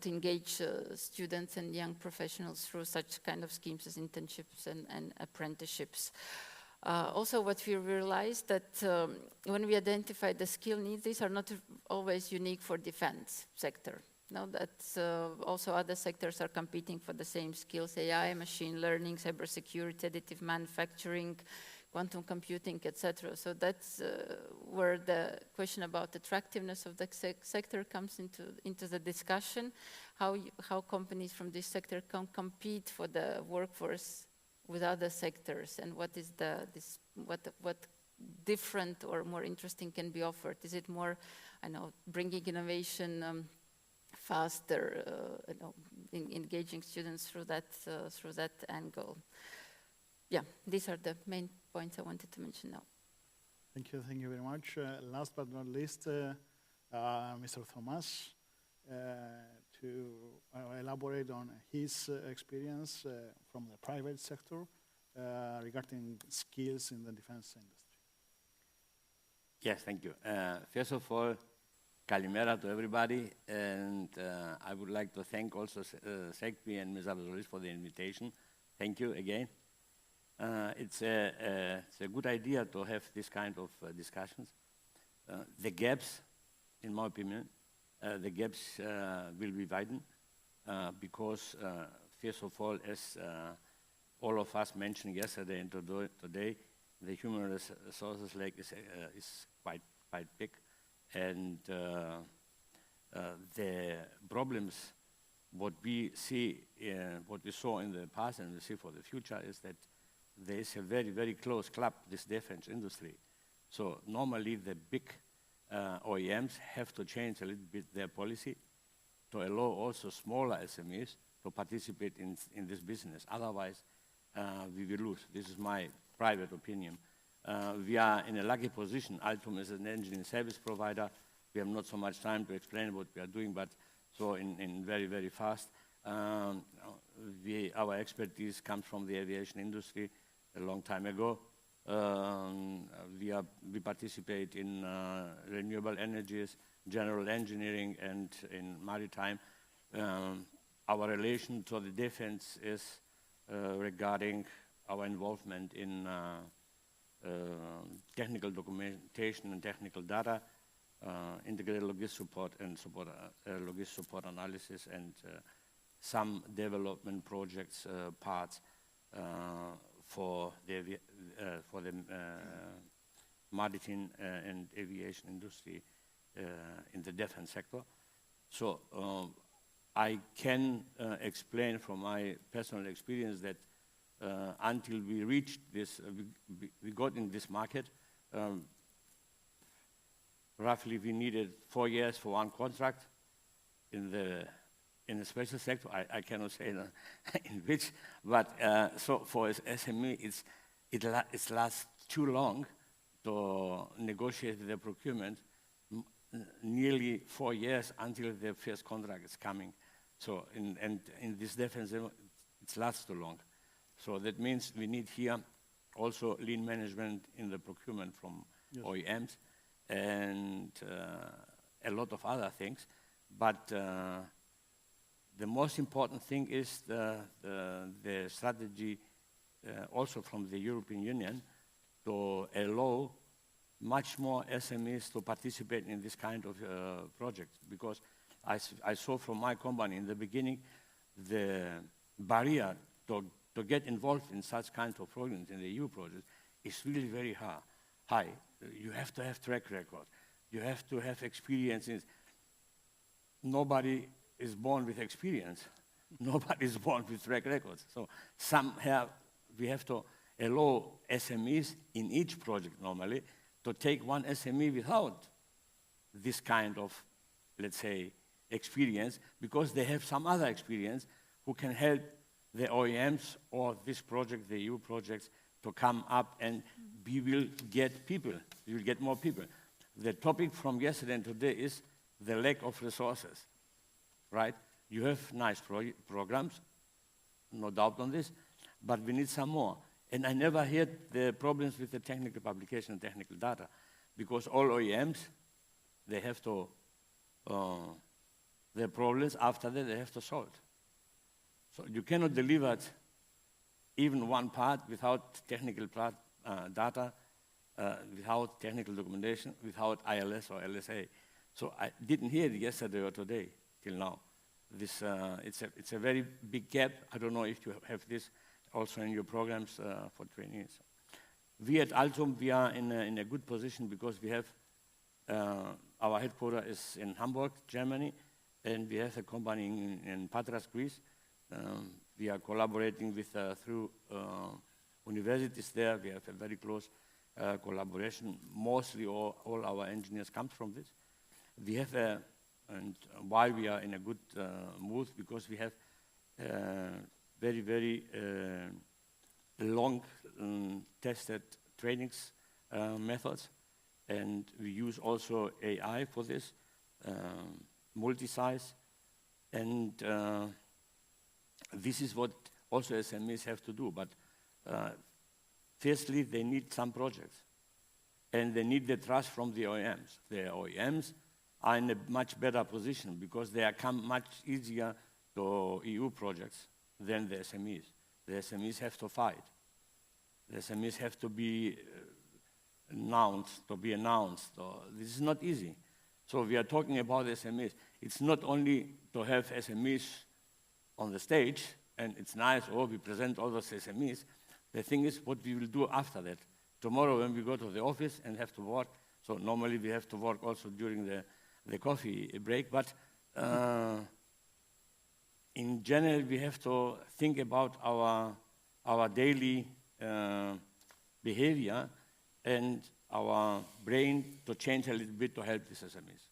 engage students and young professionals through such kind of schemes as internships and apprenticeships. Also, what we realized that when we identify the skill needs, these are not always unique for defense sector. No, that's also other sectors are competing for the same skills: AI, machine learning, cybersecurity, additive manufacturing, quantum computing, etc. So that's where the question about attractiveness of the sector comes into the discussion. How companies from this sector can compete for the workforce with other sectors, and what is what different or more interesting can be offered? Is it more, bringing innovation faster, engaging students through that angle? Yeah, these are the main points I wanted to mention now. Thank you very much. Last but not least, Mr. Thomas, to elaborate on his experience from the private sector regarding skills in the defense industry. Yes, thank you. First of all, Kalimera to everybody, and I would like to thank also SEKPY and Ms. Abdoulis for the invitation. Thank you again. It's a good idea to have this kind of discussions. The gaps, in my opinion, the gaps will be widened because, first of all, as all of us mentioned yesterday and today, the human resources lack is quite big, and the problems what we see, what we saw in the past and we see for the future is that there is a very, very close club, this defense industry. So normally the big OEMs have to change a little bit their policy to allow also smaller SMEs to participate in this business. Otherwise, we will lose. This is my private opinion. We are in a lucky position. Altum is an engineering service provider. We have not so much time to explain what we are doing, but so in very, very fast. Our expertise comes from the aviation industry a long time ago. We participate in renewable energies, general engineering, and in maritime. Our relation to the defense is regarding our involvement in technical documentation and technical data, integrated logistic support and logistic support analysis, and some development projects parts for the maritime and aviation industry in the defense sector. So I can explain from my personal experience that until we reached this, we got in this market, roughly we needed 4 years for one contract in the special sector. I cannot say in which, but so for SME, it lasts too long to negotiate the procurement, nearly 4 years until the first contract is coming. So in this defense, it lasts too long. So that means we need here also lean management in the procurement from OEMs and a lot of other things. But the most important thing is the strategy also from the European Union to allow much more SMEs to participate in this kind of projects, because I saw from my company in the beginning the barrier to get involved in such kind of programs in the EU projects is really very high. You have to have track record. You have to have experiences. Nobody is born with experience. Nobody is born with track records. So somehow we have to allow SMEs in each project normally to take one SME without this kind of, let's say, experience, because they have some other experience who can help the OEMs or this project, the EU projects, to come up, and we will get people. We will get more people. The topic from yesterday and today is the lack of resources, right? You have nice programs, no doubt on this, but we need some more. And I never heard the problems with the technical publication and technical data, because all OEMs, they have to, their problems after that they have to solve. So you cannot deliver even one part without technical data, without technical documentation, without ILS or LSA. So I didn't hear it yesterday or today till now. This, it's a very big gap. I don't know if you have this also in your programs for trainees. We at Altum, we are in a good position because we have, our headquarters is in Hamburg, Germany, and we have a company in Patras, Greece. We are collaborating with, through universities there. We have a very close collaboration. Mostly all our engineers come from this. We have and why we are in a good mood, because we have very, very long tested trainings methods, and we use also AI for this, multi-size, and this is what also SMEs have to do. But firstly, they need some projects, and they need the trust from the OEMs. The OEMs are in a much better position because they come much easier to EU projects than the SMEs. The SMEs have to fight. The SMEs have to be announced. This is not easy. So we are talking about SMEs. It's not only to have SMEs on the stage, and it's nice, we present all those SMEs. The thing is what we will do after that. Tomorrow when we go to the office and have to work, so normally we have to work also during the coffee break, but in general we have to think about our daily behavior and our brain to change a little bit to help these SMEs.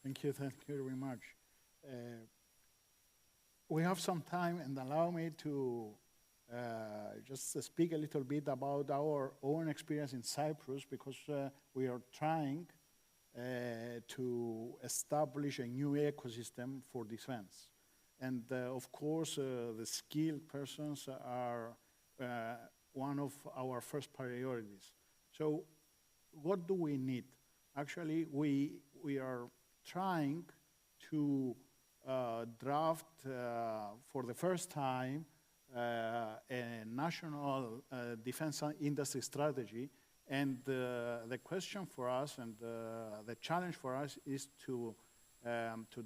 Thank you very much. We have some time, and allow me to just speak a little bit about our own experience in Cyprus, because we are trying to establish a new ecosystem for defense. And of course, the skilled persons are one of our first priorities. So what do we need? Actually, we are trying to draft for the first time a national defense industry strategy. And the question for us and the challenge for us is to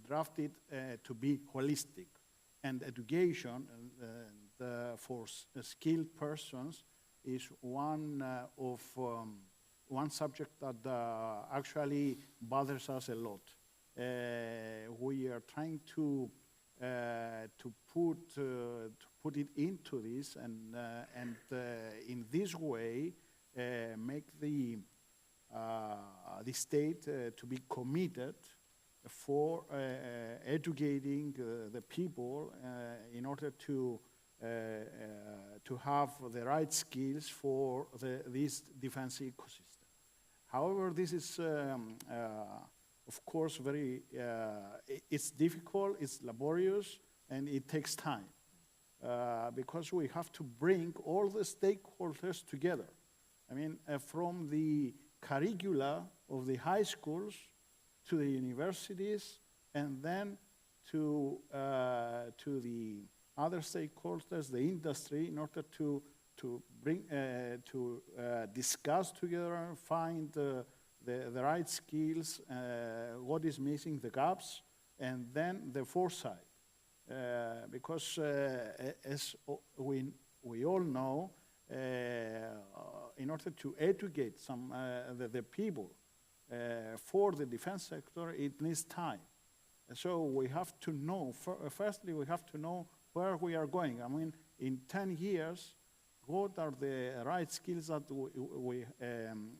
draft it to be holistic. And education for skilled persons is one subject that actually bothers us a lot. We are trying to put it into this, and in this way make the state to be committed for educating the people in order to have the right skills for this defense ecosystem. However, this is of course it's difficult, it's laborious, and it takes time because we have to bring all the stakeholders together. I mean, from the curricula of the high schools to the universities, and then to the other stakeholders, the industry, in order to discuss together and find the right skills, what is missing, the gaps, and then the foresight. Because as we all know, in order to educate the people for the defense sector, it needs time. And so we have to know, firstly, we have to know where we are going. I mean, in 10 years, what are the right skills that we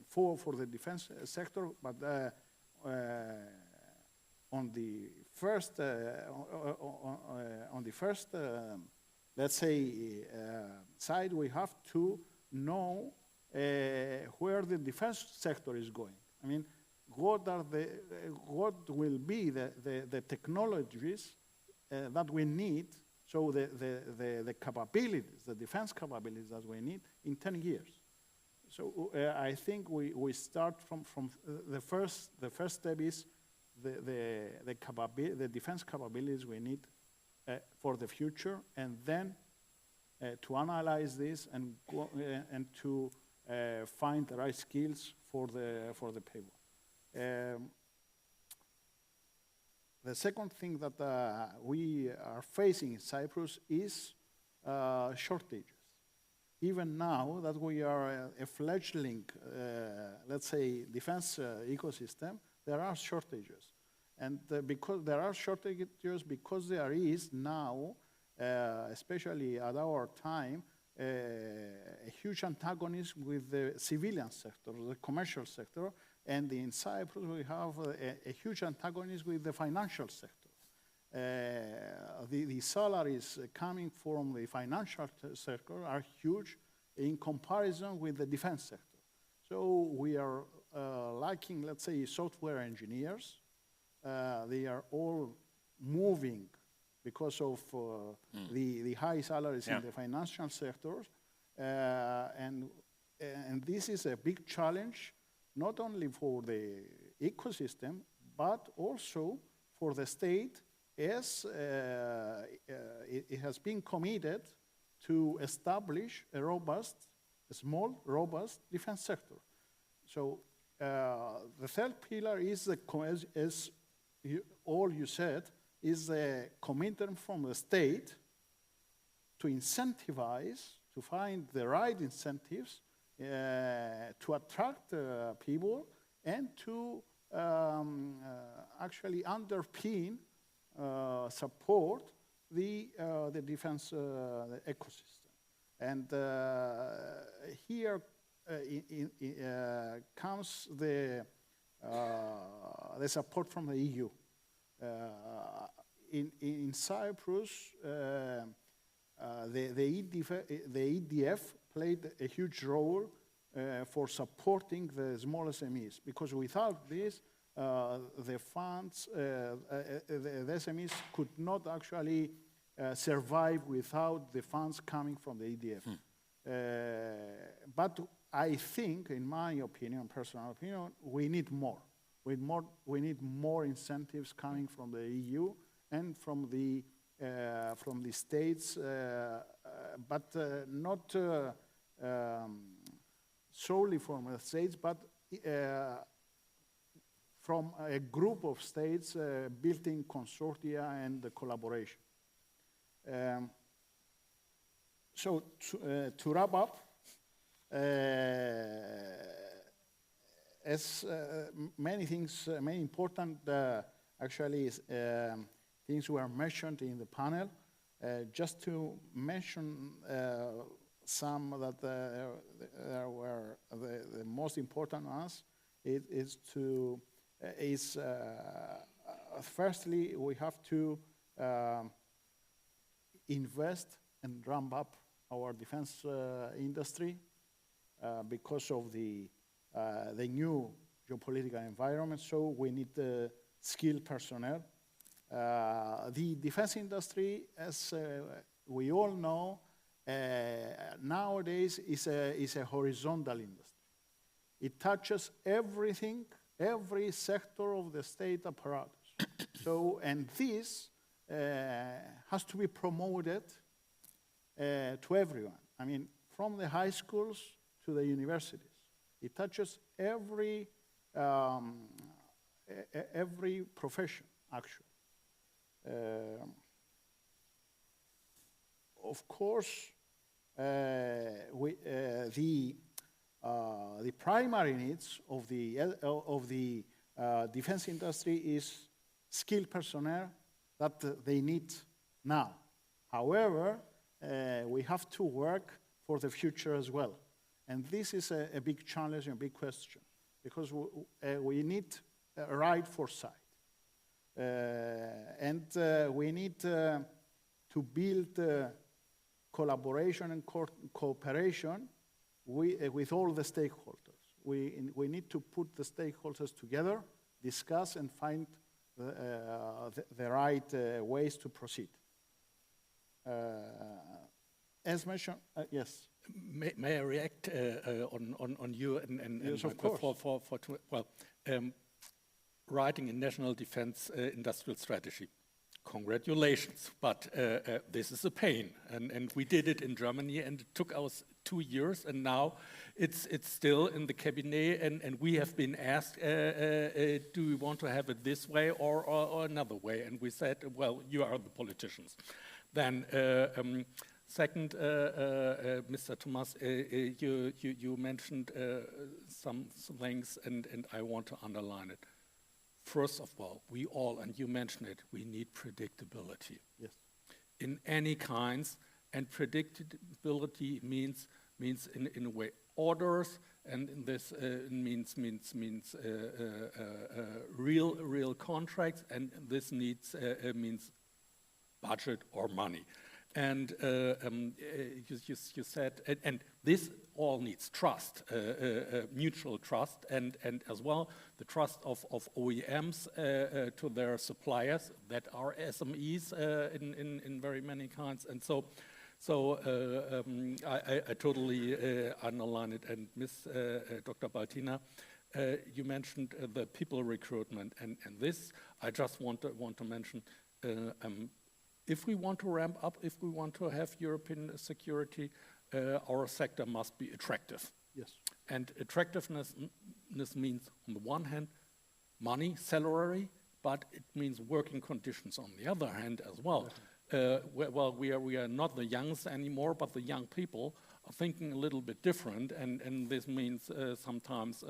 for the defense sector, but on the first, let's say, side, we have to know where the defense sector is going. I mean, what will be the technologies that we need, so the capabilities, the defense capabilities that we need in 10 years. So I think we start from the first step is the defense capabilities we need for the future, and then to analyze this and go, and to find the right skills for the people. The second thing that we are facing in Cyprus is shortages. Even now that we are a fledgling, let's say, defense ecosystem, there are shortages. And because there are shortages, because there is now, especially at our time, a huge antagonism with the civilian sector, the commercial sector, and in Cyprus we have a huge antagonism with the financial sector. The salaries coming from the financial sector are huge in comparison with the defense sector. So we are lacking, let's say, software engineers. They are all moving because of the high salaries in the financial sectors. And this is a big challenge, not only for the ecosystem, but also for the state, as it has been committed to establish a small, robust defense sector. So the third pillar is, as you said, is the commitment from the state to incentivize, to find the right incentives to attract people and to actually underpin, support the defense the ecosystem. And here comes the support from the EU. In Cyprus, the EDF played a huge role for supporting the small SMEs, because without this, the funds, the SMEs could not actually survive without the funds coming from the EDF. But I think, in my opinion, personal opinion, we need more. We need more incentives coming from the EU and from the states, but not solely from the states, but from a group of states building consortia and collaboration. So to wrap up, as many things, many important actually things were mentioned in the panel, just to mention some that were the most important ones, firstly, we have to invest and ramp up our defense industry because of the new geopolitical environment, so we need skilled personnel. The defense industry, as we all know, nowadays is a horizontal industry. It touches everything, every sector of the state apparatus. So, and this has to be promoted to everyone. I mean, from the high schools to the universities. It touches every profession, actually. Of course, the primary needs of the defense industry is skilled personnel that they need now. However, we have to work for the future as well. And this is a big challenge and a big question, because we need a right foresight. And we need to build collaboration and cooperation with all the stakeholders. We need to put the stakeholders together, discuss, and find the right ways to proceed. As mentioned, yes. May I react on you and yes, of course. Writing a national defense industrial strategy. Congratulations, but this is a pain, and we did it in Germany, and it took us 2 years, and now it's still in the cabinet, and we have been asked, do we want to have it this way or another way? And we said, well, you are the politicians. Then, second, Mr. Thomas, you mentioned some things, and I want to underline it. First of all, we all, and you mentioned it, we need predictability. Yes. In any kinds, and predictability means in a way orders, and this means real contracts, and this means budget or money. And you said, and this all needs trust, mutual trust, and as well the trust of OEMs to their suppliers that are SMEs in very many kinds. And so I totally underline it. And Dr. Baltina, you mentioned the people recruitment, and this I just want to mention. If we want to ramp up, if we want to have European security, our sector must be attractive. Yes. And attractiveness means, on the one hand, money, salary, but it means working conditions on the other hand as well. Well, we are not the youngs anymore, but the young people are thinking a little bit different, and this means sometimes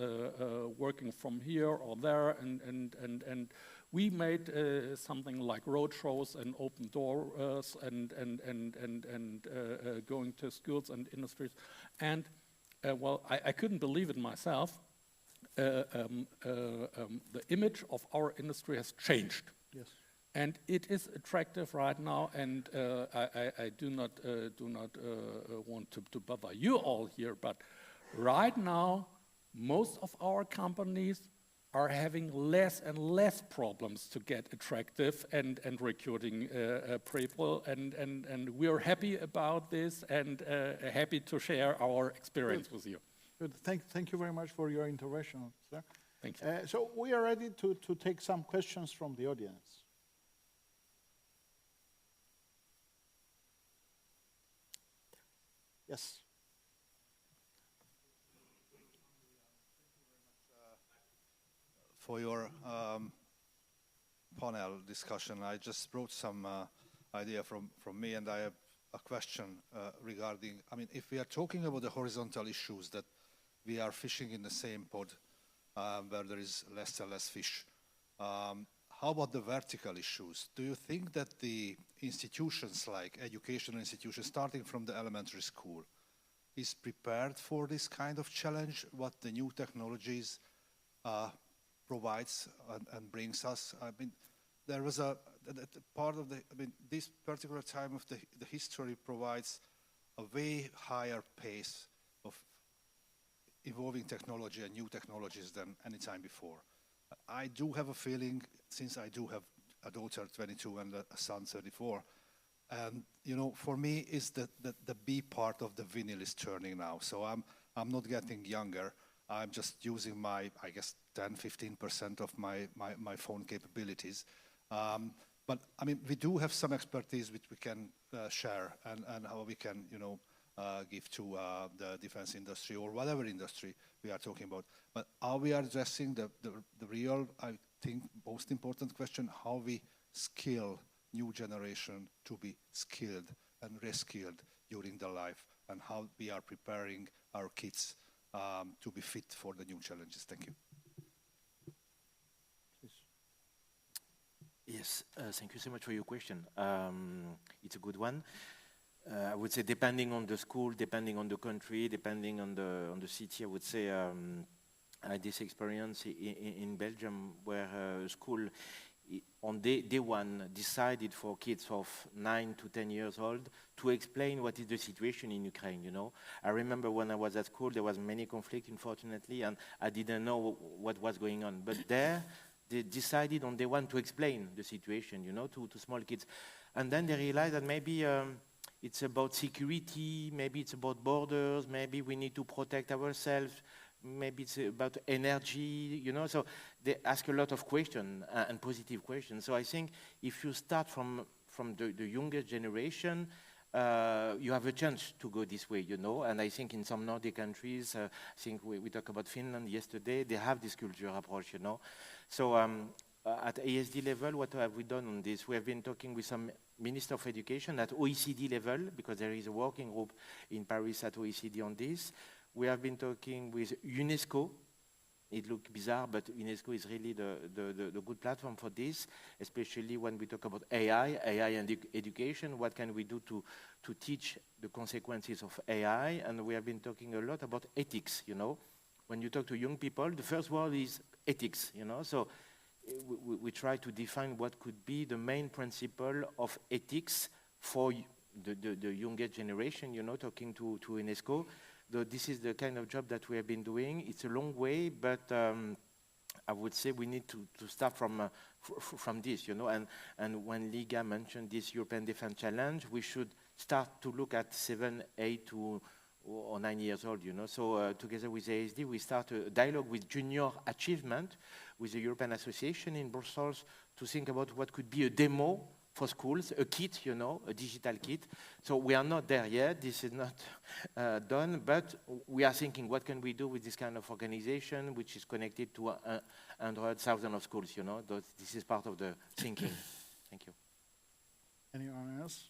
working from here or there, and we made something like road shows and open doors and going to schools and industries, and well, I couldn't believe it myself. The image of our industry has changed. Yes. And it is attractive right now, and I do not want to bother you all here, but right now, most of our companies are having less and less problems to get attractive and recruiting people, and we are happy about this and happy to share our experience with you. Good. Thank you very much for your intervention, sir. Thank you. So we are ready to take some questions from the audience. Yes. For your panel discussion, I just brought some idea from me, and I have a question regarding, I mean, if we are talking about the horizontal issues that we are fishing in the same pod where there is less and less fish, how about the vertical issues? Do you think that the institutions like educational institutions, starting from the elementary school, is prepared for this kind of challenge, what the new technologies provides and brings us? I mean, there was a part of the, I mean, this particular time of the history provides a way higher pace of evolving technology and new technologies than any time before. I do have a feeling, since I do have a daughter 22 and a son 34, and you know, for me, is that the B part of the vinyl is turning now. So I'm not getting younger. I'm just using my, I guess, 10–15% of my phone capabilities. But I mean, we do have some expertise which we can share, and how we can, you know, give to the defense industry or whatever industry we are talking about. But are we addressing the real, I think, most important question, how we skill new generation to be skilled and reskilled during their life, and how we are preparing our kids to be fit for the new challenges? Thank you. Yes, thank you so much for your question. It's a good one. I would say depending on the school, depending on the country, depending on the city, I would say I had this experience in Belgium where a school on day one decided for kids of 9 to 10 years old to explain what is the situation in Ukraine, you know. I remember when I was at school, there was many conflict, unfortunately, and I didn't know what was going on. But there, they decided on day one to explain the situation, you know, to small kids. And then they realized that maybe it's about security, maybe it's about borders, maybe we need to protect ourselves, maybe it's about energy, you know. So they ask a lot of questions and positive questions. So I think if you start from the younger generation, you have a chance to go this way, you know. And I think in some Nordic countries, I think we talked about Finland yesterday, they have this cultural approach, you know. So at ASD level, what have we done on this? We have been talking with some Minister of Education at OECD level, because there is a working group in Paris at OECD on this. We have been talking with UNESCO. It looks bizarre, but UNESCO is really the good platform for this, especially when we talk about AI and education. What can we do to teach the consequences of AI? And we have been talking a lot about ethics, you know. When you talk to young people, the first word is ethics, you know. So we try to define what could be the main principle of ethics for the younger generation, you know, talking to UNESCO. Though this is the kind of job that we have been doing. It's a long way, but I would say we need to start from this, you know. And when Liga mentioned this European Defence Challenge, we should start to look at 7, 8 to or 9 years old, you know. So together with ASD, we start a dialogue with junior achievement with the European Association in Brussels to think about what could be a demo for schools, a kit, you know, a digital kit. So we are not there yet, this is not done, but we are thinking what can we do with this kind of organization which is connected to 100,000 of schools, you know. This is part of the thinking. Thank you. Anyone else?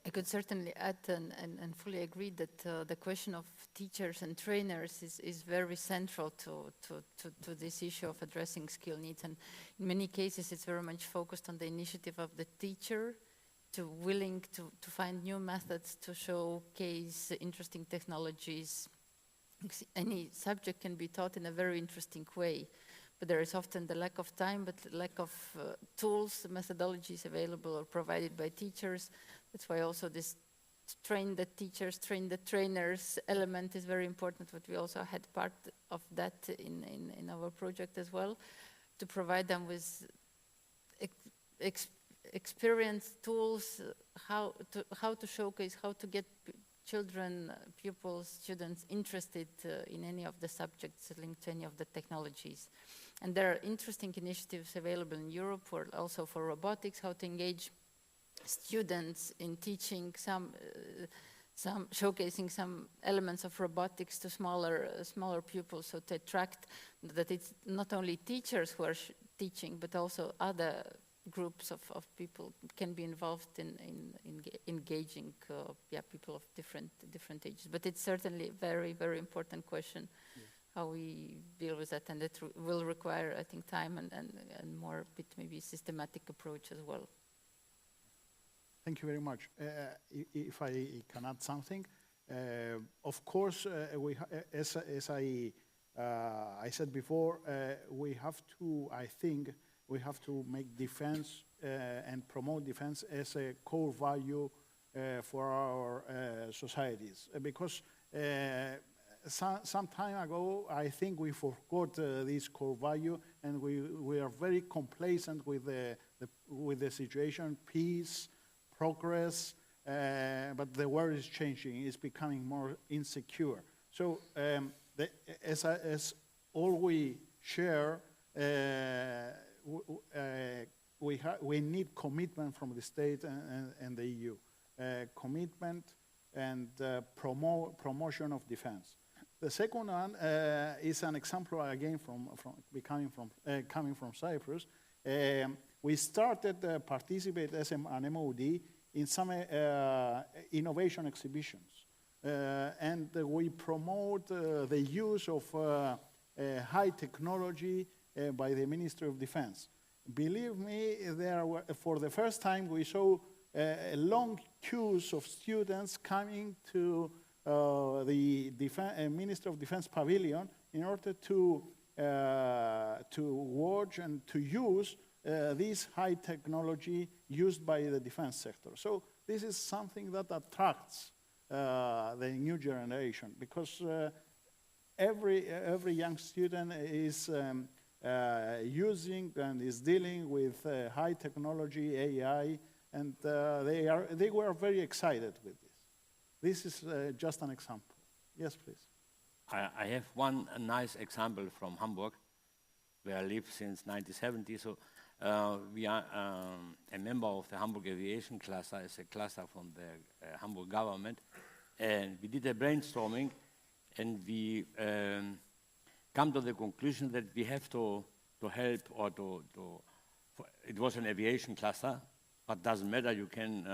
I could certainly add and fully agree that the question of teachers and trainers is very central to this issue of addressing skill needs. And in many cases, it's very much focused on the initiative of the teacher to willing to find new methods to showcase interesting technologies. Any subject can be taught in a very interesting way, but there is often the lack of time, but lack of tools, methodologies available or provided by teachers. That's why also this train the teachers, train the trainers element is very important, but we also had part of that in our project as well, to provide them with experience, tools, how to showcase, how to get children, pupils, students interested in any of the subjects linked to any of the technologies. And there are interesting initiatives available in Europe also for robotics, how to engage students in teaching showcasing some elements of robotics to smaller pupils, so to attract that it's not only teachers who are teaching, but also other groups of people can be involved in engaging people of different ages. But it's certainly a very, very important question, how we deal with that, and it will require, I think, time and more bit maybe systematic approach as well. Thank you very much. If I can add something, of course, as I said before, we have to, I think, we have to make defense and promote defense as a core value for our societies. Because some time ago, I think we forgot this core value, and we are very complacent with the situation, peace, progress, but the world is changing. It's becoming more insecure. So as all we share, we need commitment from the state and the EU, commitment and promotion of defense. The second one is an example again coming from Cyprus. We started to participate as an MOD in some innovation exhibitions, and we promote the use of high technology by the Ministry of Defense. Believe me, for the first time we saw long queues of students coming to the Ministry of Defense pavilion in order to watch and to use this high technology used by the defense sector. So this is something that attracts the new generation, because every young student is using and is dealing with high technology, AI, and they were very excited with this. This is just an example. Yes, please. I have one nice example from Hamburg, where I live since 1970. So we are a member of the Hamburg Aviation Cluster. It's a cluster from the Hamburg government. And we did a brainstorming, and we come to the conclusion that we have to help, or it was an aviation cluster, but doesn't matter. You can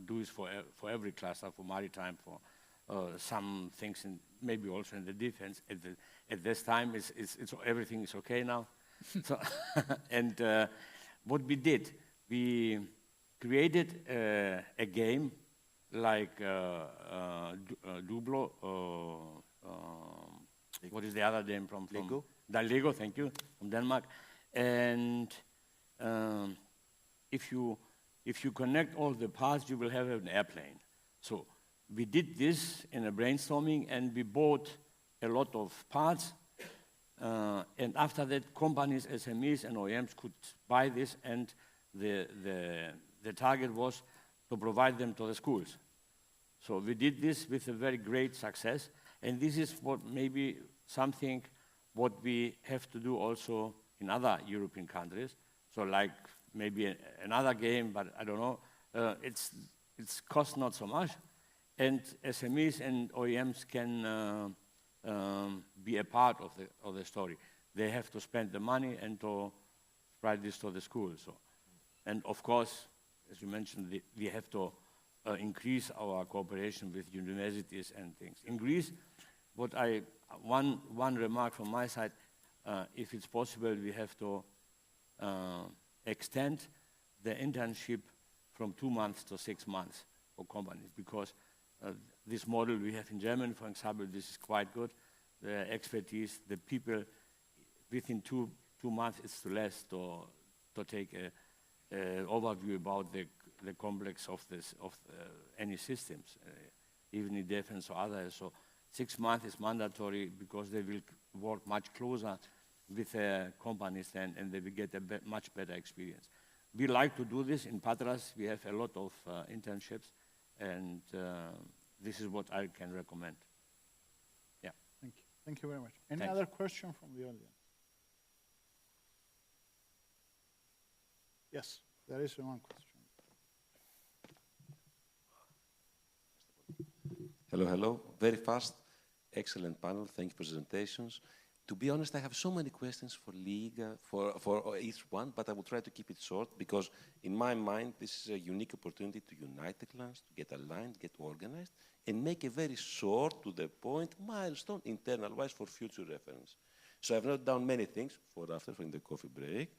do this for every cluster, for maritime, for some things, maybe also in the defense. At this time, everything is okay now. So and what we did, we created a game like Dublo. What is the other name from Lego? Lego, thank you, from Denmark. And if you connect all the parts, you will have an airplane. So we did this in a brainstorming, and we bought a lot of parts. And after that, companies, SMEs, and OEMs could buy this, and the target was to provide them to the schools. So we did this with a very great success, and this is what maybe something what we have to do also in other European countries. So like maybe another game, but I don't know. It's cost not so much, and SMEs and OEMs can be a part of the story. They have to spend the money and to spread this to the school. So, and of course, as you mentioned, we have to increase our cooperation with universities and things. In Greece, one remark from my side, if it's possible, we have to extend the internship from 2 months to 6 months for companies, because this model we have in Germany, for example, this is quite good. The expertise, the people, within two months, it's too less to take an overview about the complex of any systems, even in defense or others. So 6 months is mandatory because they will work much closer with companies and they will get a much better experience. We like to do this in Patras. We have a lot of internships, and this is what I can recommend. Yeah. Thank you. Thank you very much. Any Thanks. other question from the audience? Yes, there is one question. Hello, hello. Very fast. Excellent panel. Thank you for presentations. To be honest, I have so many questions for Liga, for each one, but I will try to keep it short because in my mind, this is a unique opportunity to unite the clans, to get aligned, get organized, and make a very short, to the point, milestone, internal-wise for future reference. So I've not done many things for in the coffee break,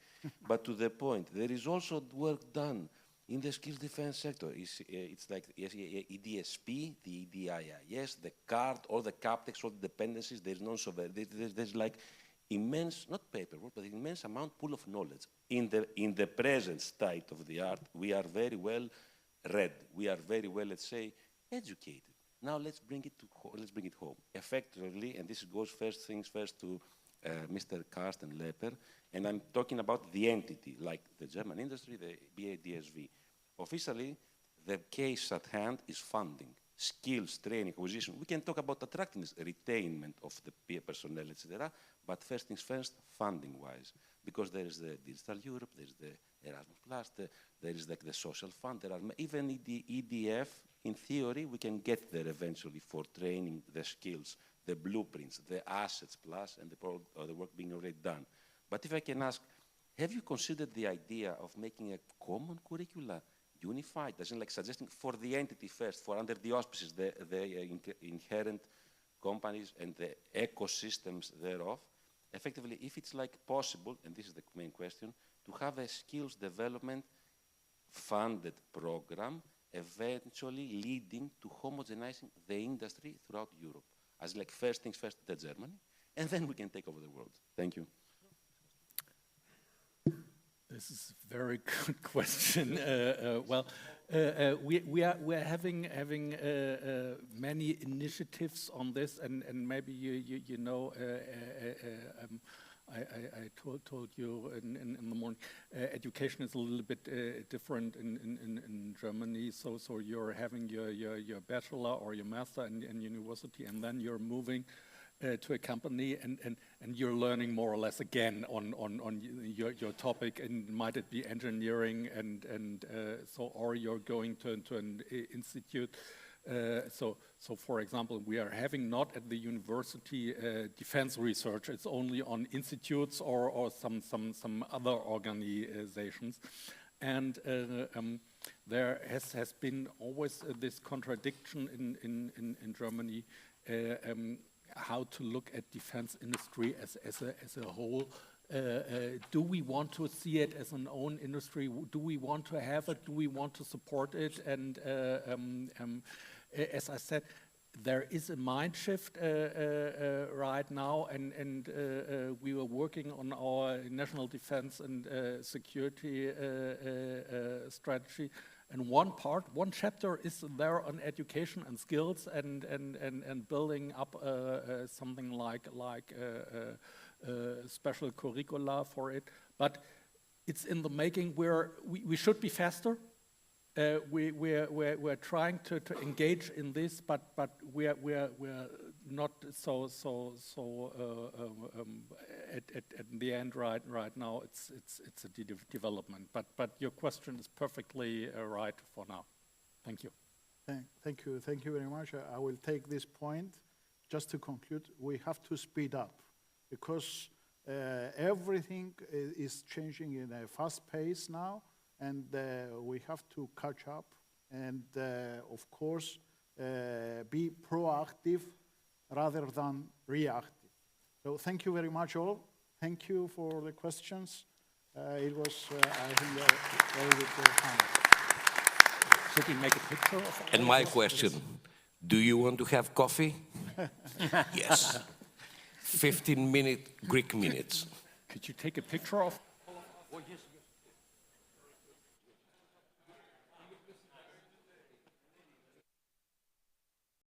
but to the point, there is also work done in the skills defense sector. It's like EDSP, the EDIIS, the CARD, all the CAPTEX, all the dependencies. There's no there's like immense, not paperwork, but immense amount pool of knowledge. In the present state of the art, we are very well read. We are very well, let's say, educated. Now let's bring it home effectively, and this goes first things first to Mr. Carsten Lepper, and I'm talking about the entity, like the German industry, the BADSV. Officially, the case at hand is funding, skills, training, acquisition. We can talk about attractiveness, retainment of the peer personnel, etc., but first things first, funding-wise, because there is the Digital Europe, there is the Erasmus+, there is like the social fund, there are even the EDF, in theory, we can get there eventually for training the skills, the blueprints, the assets plus, and the work being already done. But if I can ask, have you considered the idea of making a common curricula, unified, as in like suggesting for the entity first, for under the auspices, the inherent companies and the ecosystems thereof, effectively, if it's like possible, and this is the main question, to have a skills development funded program eventually leading to homogenizing the industry throughout Europe. As like first things first, the Germany, and then we can take over the world. Thank you. This is a very good question. We are having many initiatives on this, and maybe you know. I told you in the morning, education is a little bit different in Germany. So you're having your bachelor or your master in university, and then you're moving to a company, and you're learning more or less again on your topic, and might it be engineering, and or you're going to an institute. So for example, we are having not at the university defense research. It's only on institutes or some other organizations, and there has been always this contradiction in Germany. How to look at defense industry as a whole. Do we want to see it as an own industry? Do we want to have it? Do we want to support it? And as I said, there is a mind shift right now, and we were working on our national defense and security strategy. And one chapter is there on education and skills and building up something like special curricula for it. But it's in the making where we should be faster. we're trying to engage in this, but we're not so at the end right now. It's a development. But your question is perfectly right for now. Thank you. Thank you very much. I will take this point. Just to conclude, we have to speed up because everything is changing in a fast pace now, and we have to catch up and, of course, be proactive rather than reactive. So thank you very much all. Thank you for the questions. It was, I think, a very good time. Should we make a picture of it? And my question, do you want to have coffee? Yes. 15-minute Greek minutes. Could you take a picture of